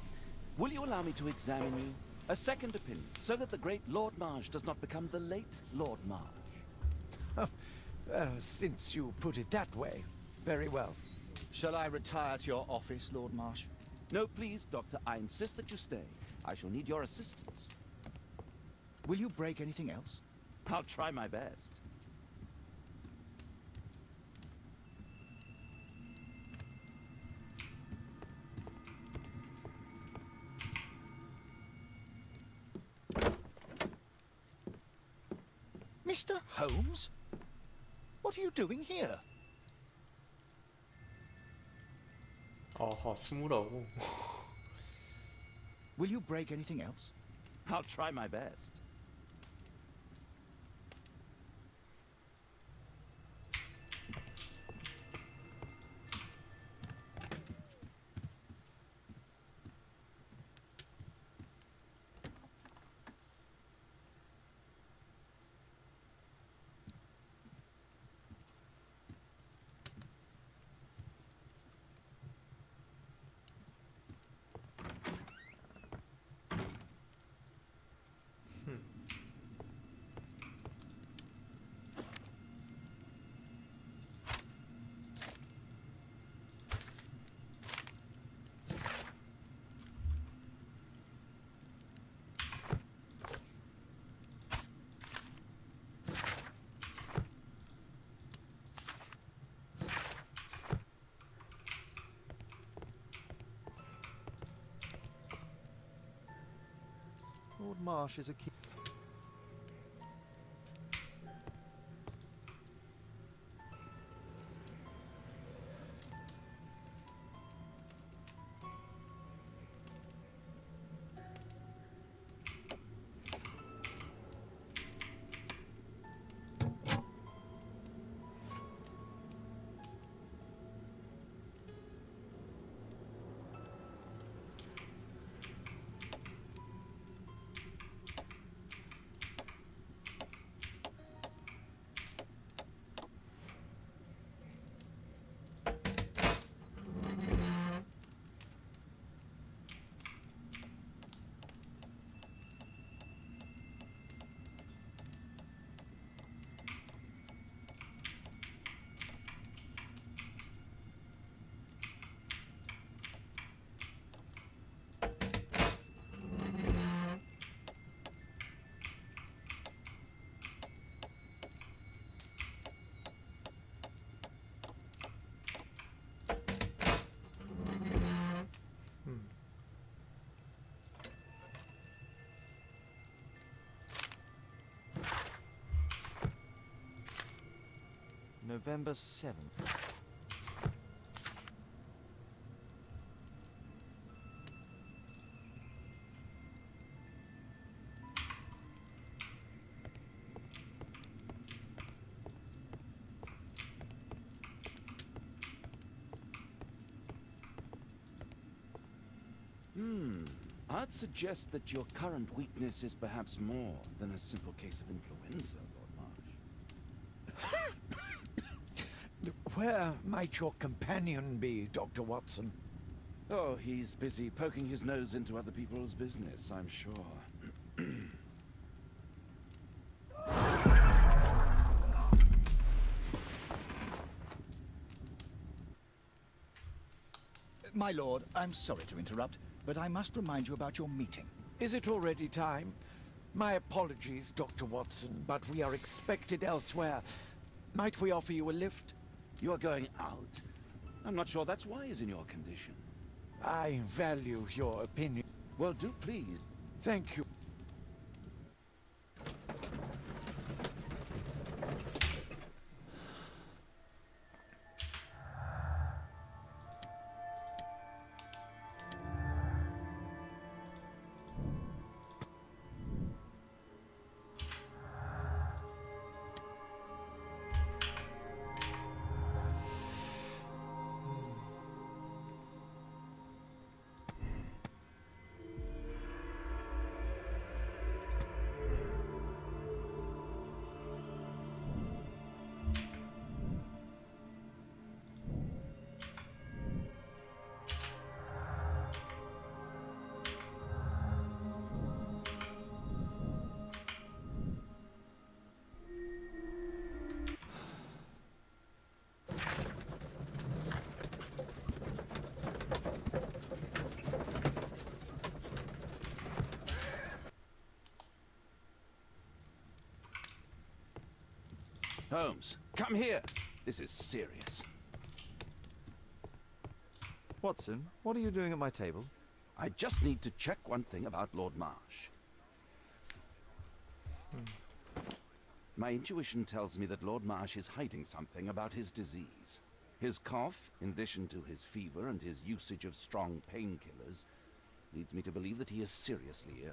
Will you allow me to examine you? A second opinion, so that the great Lord Marsh does not become the late Lord Marsh. Since you put it that way, very well. Shall I retire to your office, Lord Marsh? No, please, Doctor. I insist that you stay. I shall need your assistance. Will you break anything else? I'll try my best. Mr. Holmes? What are you doing here? 아하, 숨으라고. Will you break anything else? I'll try my best. Lord Marsh is a key. November 7th. I'd suggest that your current weakness is perhaps more than a simple case of influenza, Lord Marsh. Where might your companion be, Dr. Watson? Oh, he's busy poking his nose into other people's business, I'm sure. My lord, I'm sorry to interrupt, but I must remind you about your meeting. Is it already time? My apologies, Dr. Watson, but we are expected elsewhere. Might we offer you a lift? You are going out? I'm not sure that's wise in your condition. I value your opinion. Well, do please. Thank you. Holmes, come here. This is serious. Watson, what are you doing at my table? I just need to check one thing about Lord Marsh. My intuition tells me that Lord Marsh is hiding something about his disease. His cough, in addition to his fever and his usage of strong painkillers, leads me to believe that he is seriously ill.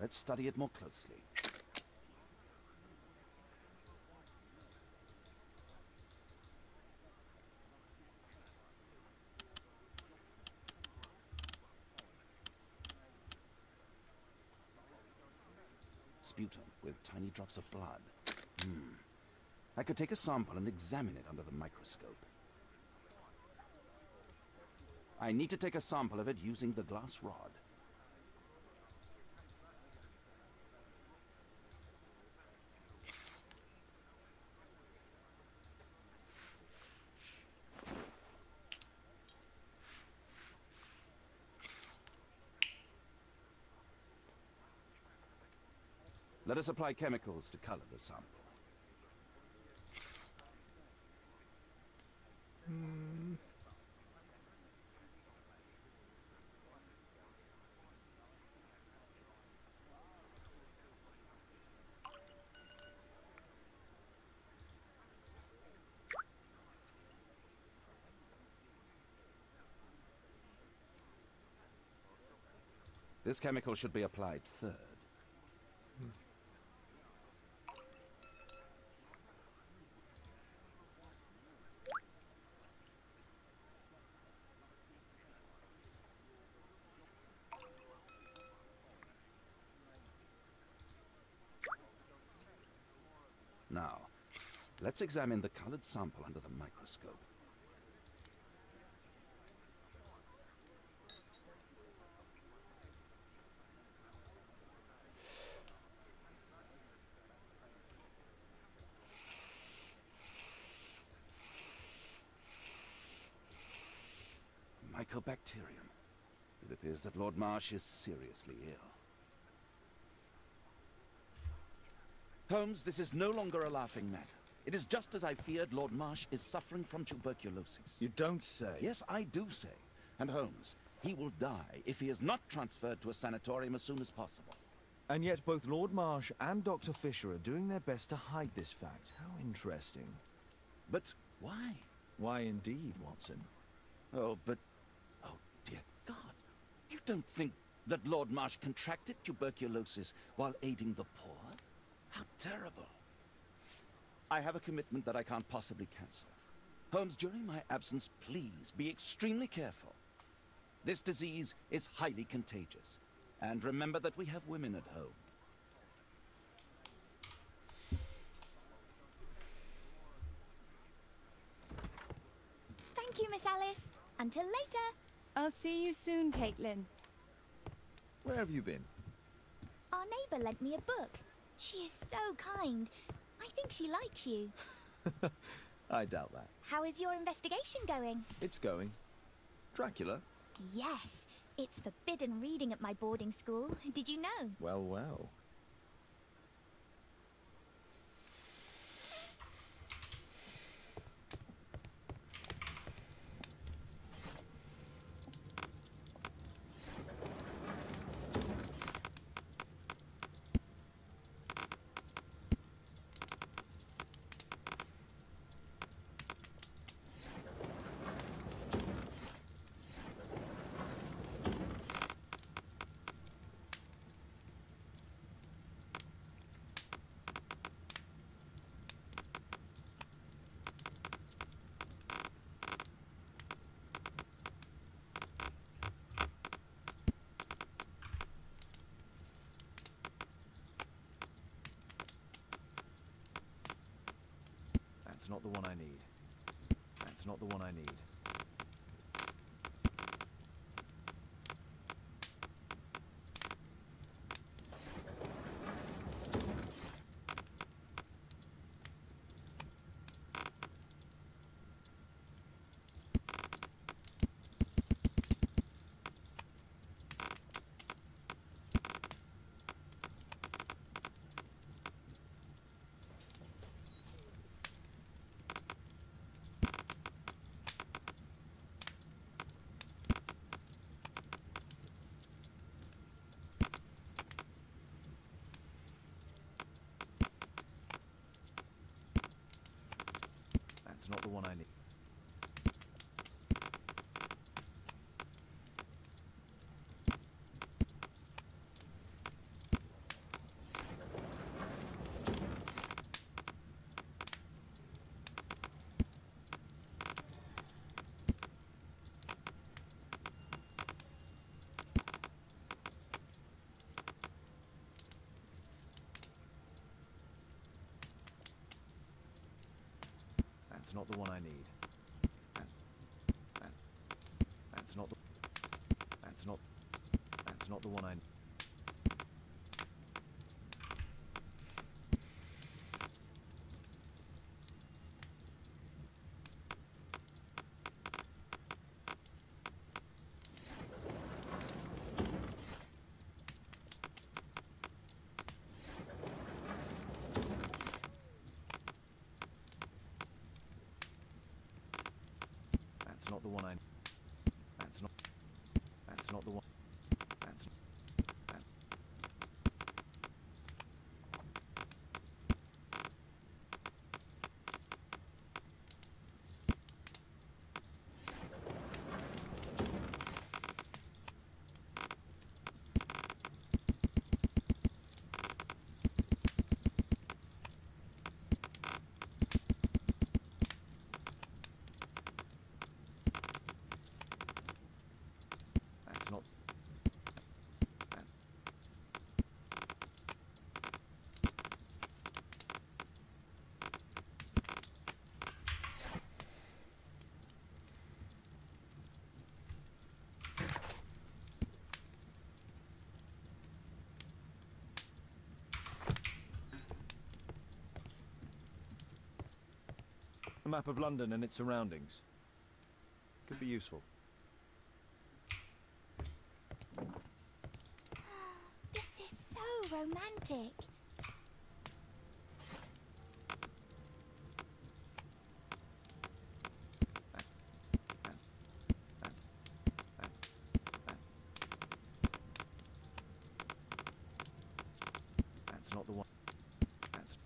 Let's study it more closely. Sputum with tiny drops of blood. I could take a sample and examine it under the microscope. I need to take a sample of it using the glass rod. Let us apply chemicals to color the sample. This chemical should be applied third. Now, let's examine the colored sample under the microscope. Mycobacterium. It appears that Lord Marsh is seriously ill. Holmes, this is no longer a laughing matter. It is just as I feared. Lord Marsh is suffering from tuberculosis. You don't say. Yes, I do say. And Holmes, he will die if he is not transferred to a sanatorium as soon as possible. And yet both Lord Marsh and Dr. Fisher are doing their best to hide this fact. How interesting. But why? Why indeed, Watson? Oh, but... Oh, dear God. You don't think that Lord Marsh contracted tuberculosis while aiding the poor? How terrible. I have a commitment that I can't possibly cancel. Holmes, during my absence, please be extremely careful. This disease is highly contagious. And remember that we have women at home. Thank you, Miss Alice. Until later. I'll see you soon, Caitlin. Where have you been? Our neighbour lent me a book. She is so kind. I think she likes you. I doubt that. How is your investigation going? It's going. Dracula? Yes. It's forbidden reading at my boarding school. Did you know? Well, well. That's not the one I need. That's not the one I need. That's not the one I need. That's not the one I need. That's not the... That's not the one I need. That's not the one I... That's not the one... That's not... That's not... A map of London and its surroundings. Could be useful. This is so romantic. the one. That's...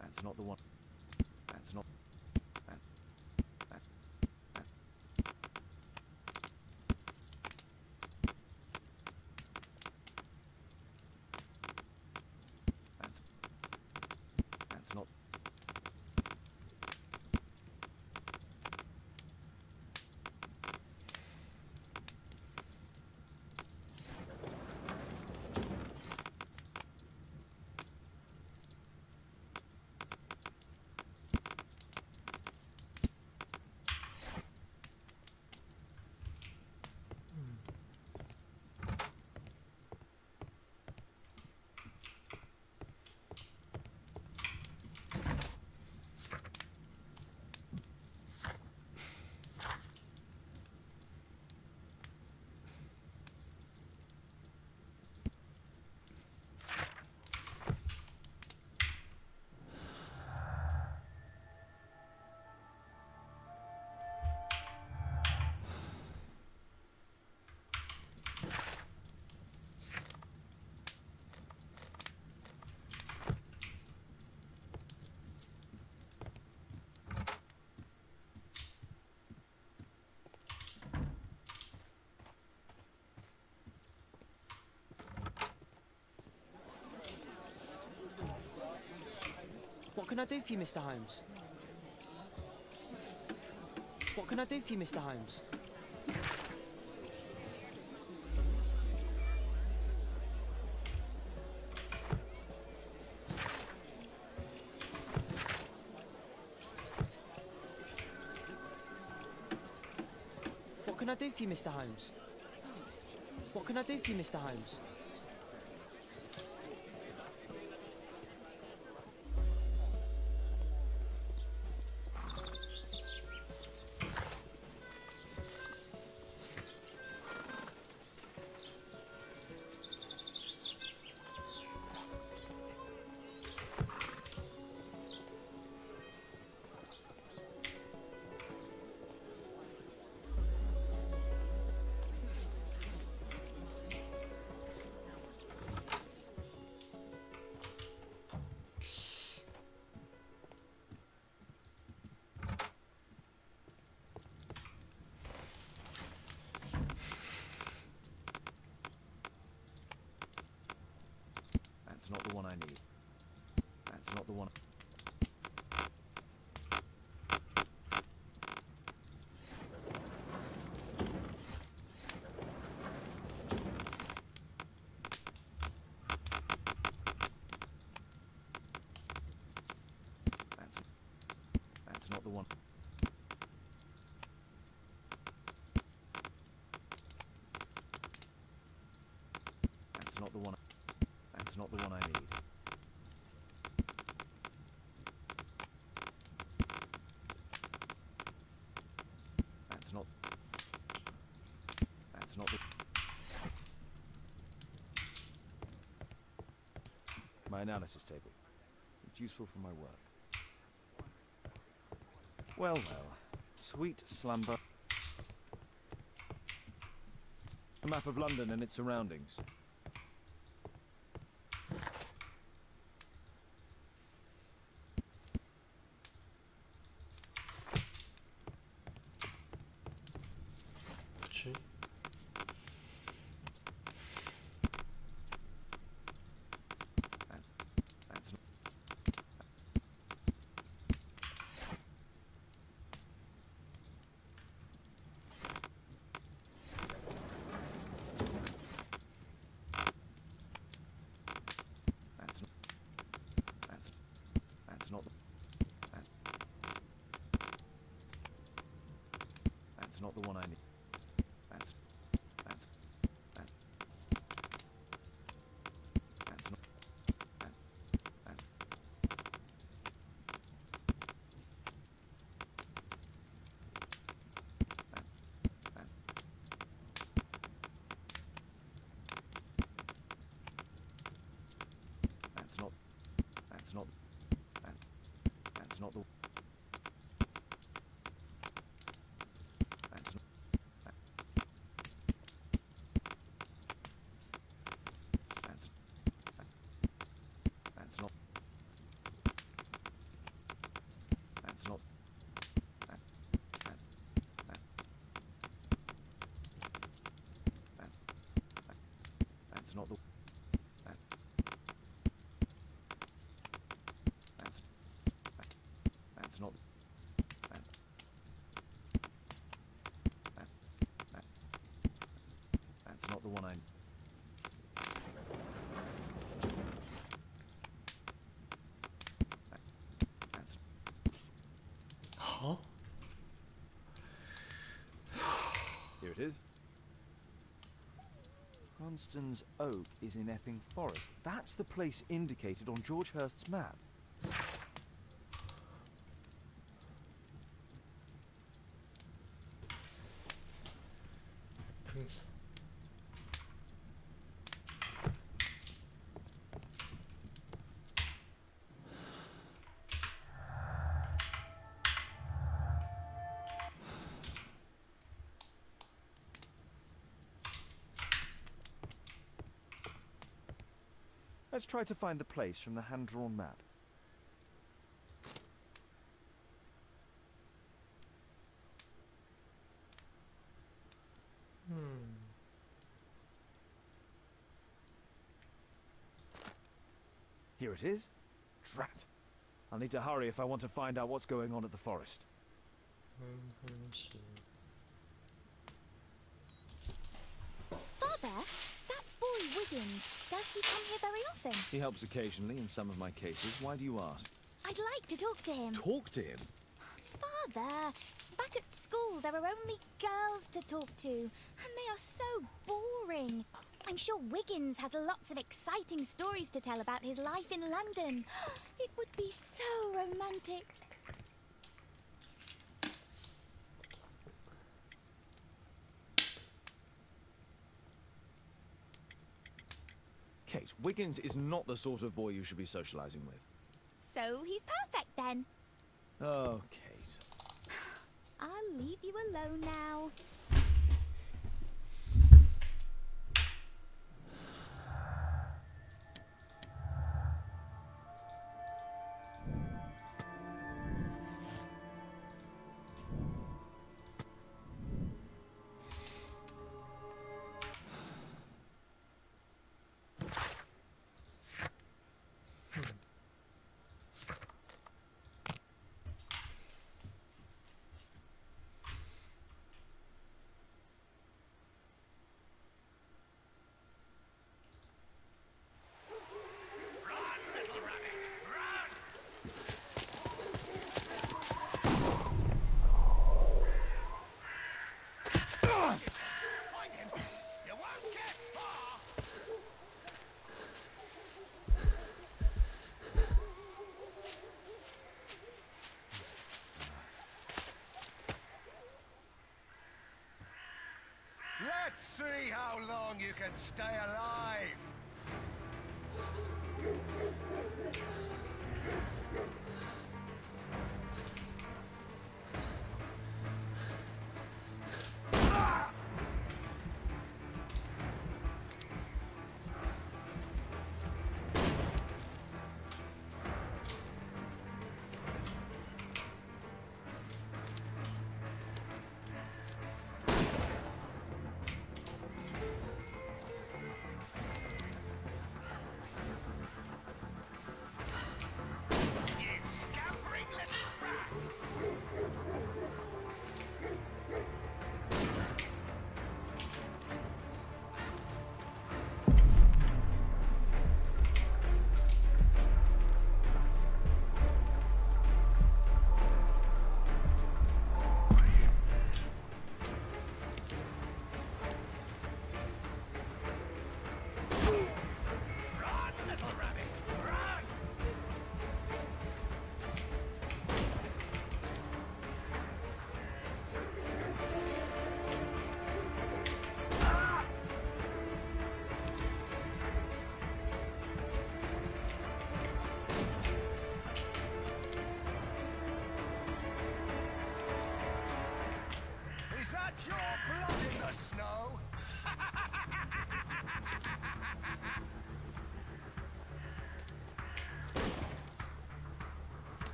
That's not the one. That's not... That, that, that. That's not... What can I do for you, Mr. Holmes? What can I do for you, Mr. Holmes? What can I do for you, Mr. Holmes? What can I do for you, Mr. Holmes? That's not the one I need. That's not the one... That's not the one... That's not the one... That's not the one I need. That's not... That's not the... My analysis table. It's useful for my work. Well, well. Sweet slumber. A map of London and its surroundings. 그치? That's not... That's not... That's not the one I need. That's not... That's not the... That's not... That's not... That's not... That's not the... That's not... That's not the one I... That's... Huh? Here it is. Hunstan's Oak is in Epping Forest. That's the place indicated on George Hurst's map. Let's try to find the place from the hand-drawn map. Here it is. Drat. I'll need to hurry if I want to find out what's going on at the forest. Father, that boy Wiggins, does he come here very often? He helps occasionally in some of my cases. Why do you ask? I'd like to talk to him. Talk to him? Father, back at school there are only girls to talk to, and they are so boring. I'm sure Wiggins has lots of exciting stories to tell about his life in London. It would be so romantic. Kate, Wiggins is not the sort of boy you should be socializing with. So he's perfect then. Oh, Kate. I'll leave you alone now. Let's see how long you can stay alive! You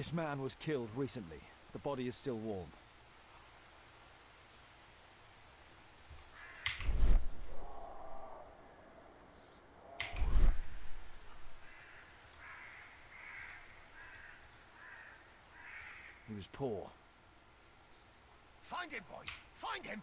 This man was killed recently. The body is still warm. He was poor. Find him, boys! Find him!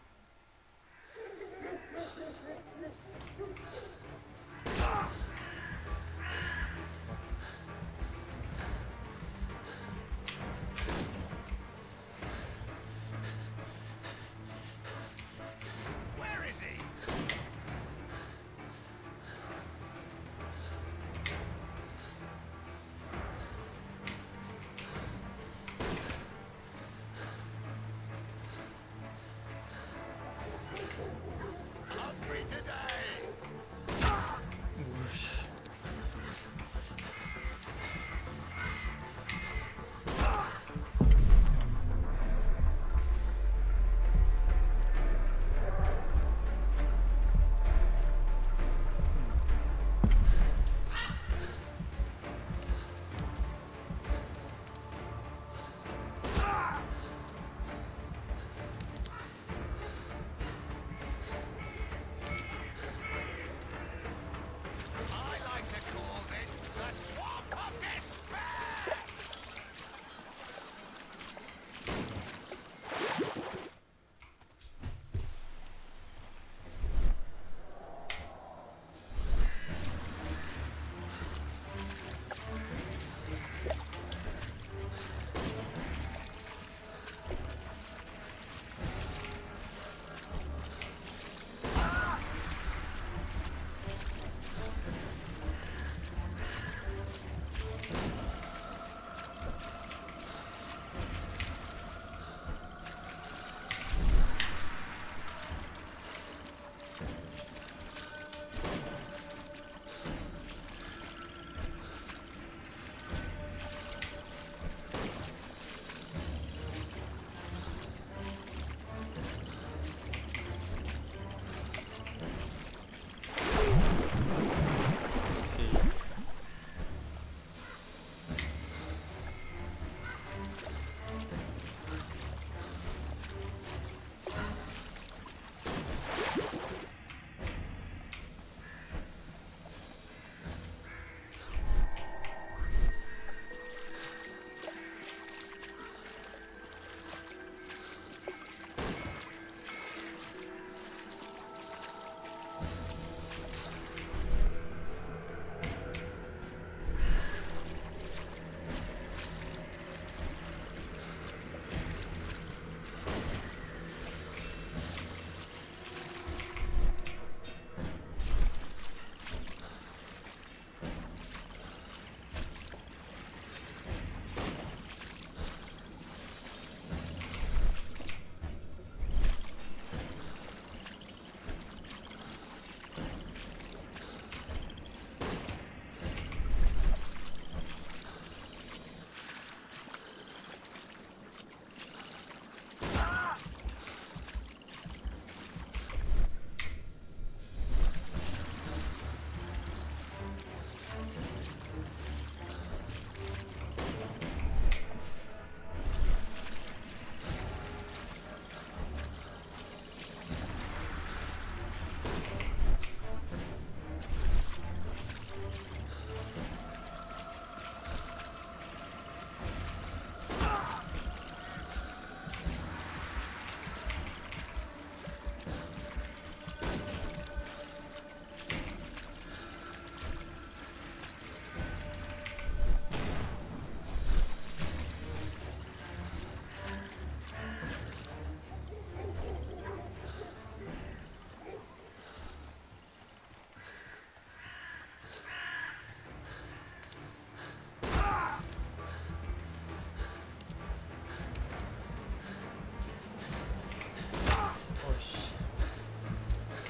Where is he? Hungry today! I like to call this the Swamp of Despair!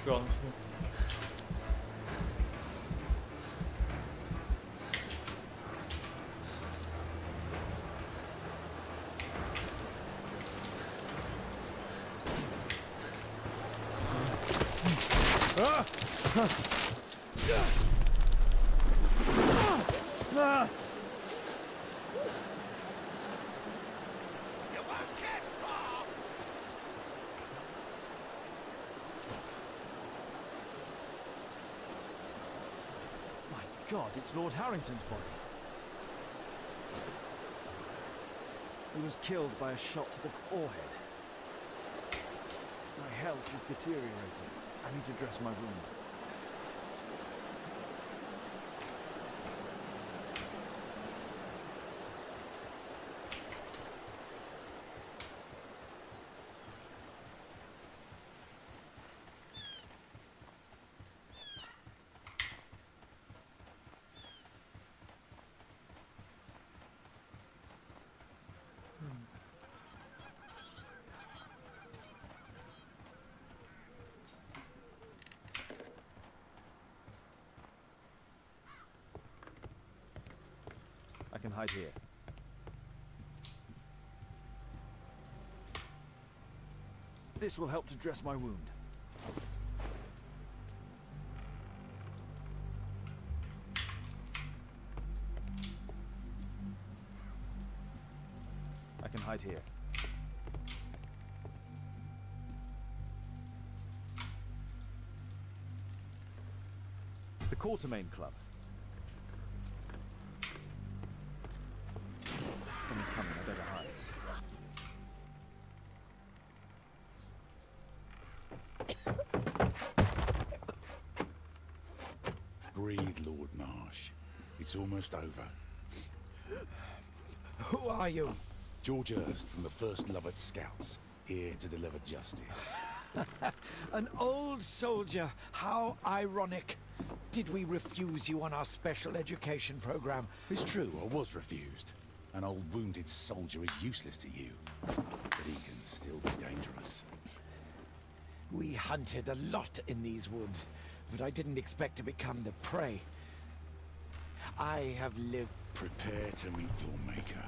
Gone. God, it's Lord Harrington's body. He was killed by a shot to the forehead. My health is deteriorating. I need to dress my wound. I can hide here. This will help to dress my wound. I can hide here. The Quartermain Club. Someone's coming, I better hide. Breathe, Lord Marsh. It's almost over. Who are you? George Hurst from the 1st Lovett Scouts, here to deliver justice. An old soldier. How ironic. Did we refuse you on our special education program? It's true, I was refused. An old wounded soldier is useless to you, but he can still be dangerous. We hunted a lot in these woods, but I didn't expect to become the prey. I have lived... Prepare to meet your maker.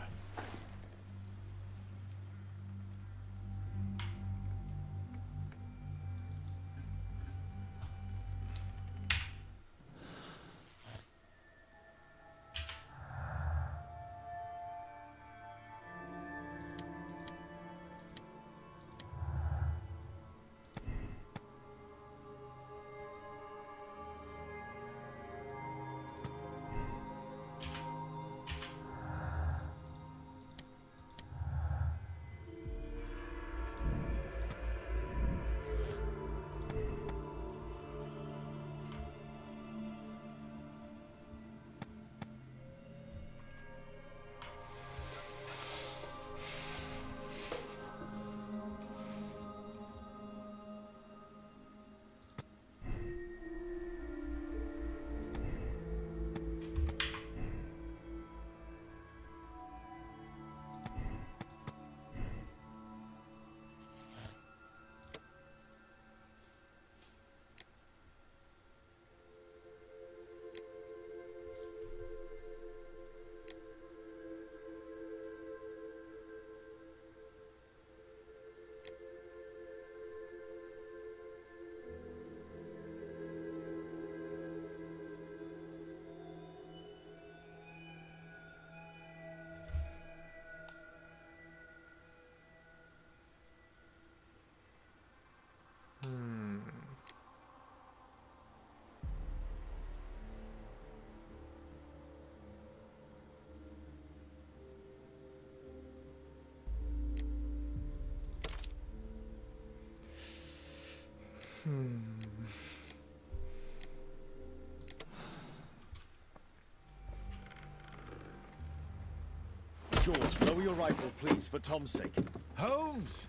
George, lower your rifle, please, for Tom's sake. Holmes!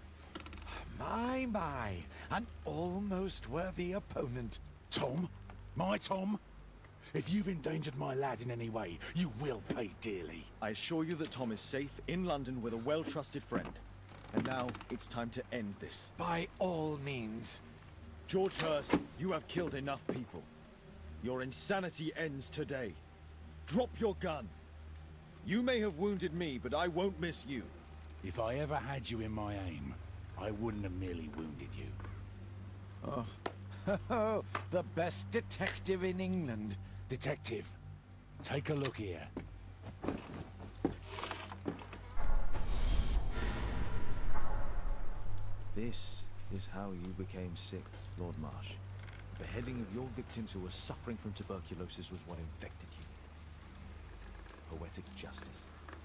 My. An almost worthy opponent. Tom? My Tom? If you've endangered my lad in any way, you will pay dearly. I assure you that Tom is safe in London with a well-trusted friend. And now, it's time to end this. By all means. George Hurst, you have killed enough people. Your insanity ends today. Drop your gun. You may have wounded me, but I won't miss you. If I ever had you in my aim, I wouldn't have merely wounded you. Oh, the best detective in England. Detective, take a look here. This is how you became sick, Lord Marsh. Beheading of your victims who were suffering from tuberculosis was what infected you. Poetic justice.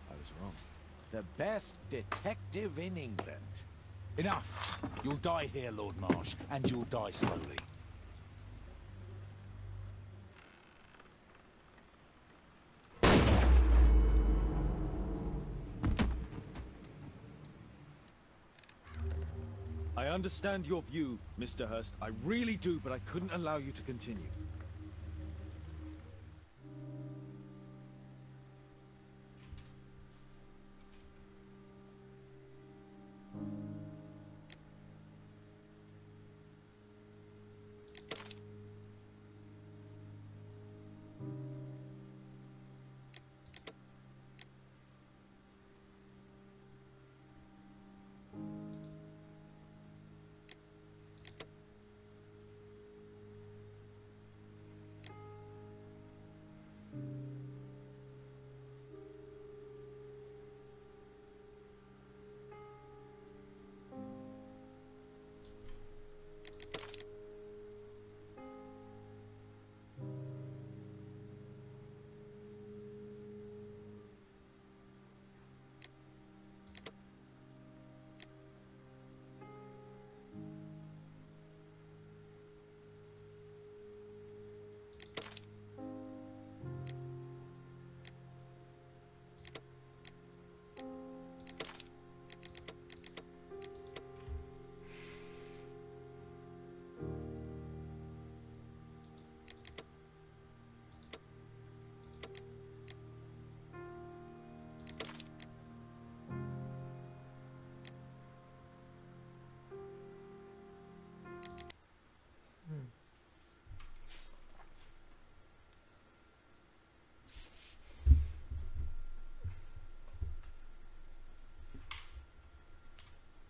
I was wrong. The best detective in England. Enough! You'll die here, Lord Marsh, and you'll die slowly. I understand your view, Mr. Hurst. I really do, but I couldn't allow you to continue.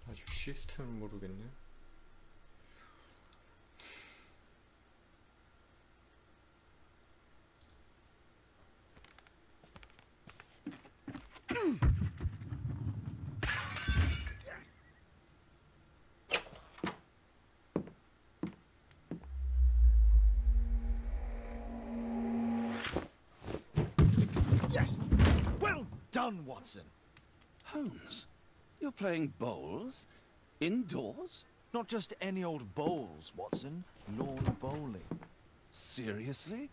아직 시스템을 모르겠네. Yes! Well done, Watson! Holmes, you're playing bowls? Indoors? Not just any old bowls, Watson. Lawn bowling. Seriously?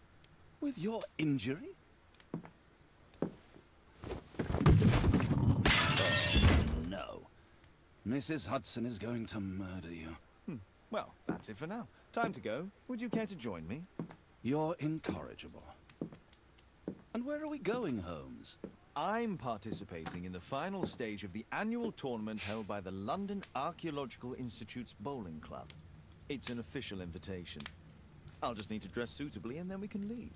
With your injury? Oh, no. Mrs. Hudson is going to murder you. Well, that's it for now. Time to go. Would you care to join me? You're incorrigible. And where are we going, Holmes? I'm participating in the final stage of the annual tournament held by the London Archaeological Institute's Bowling Club. It's an official invitation. I'll just need to dress suitably and then we can leave.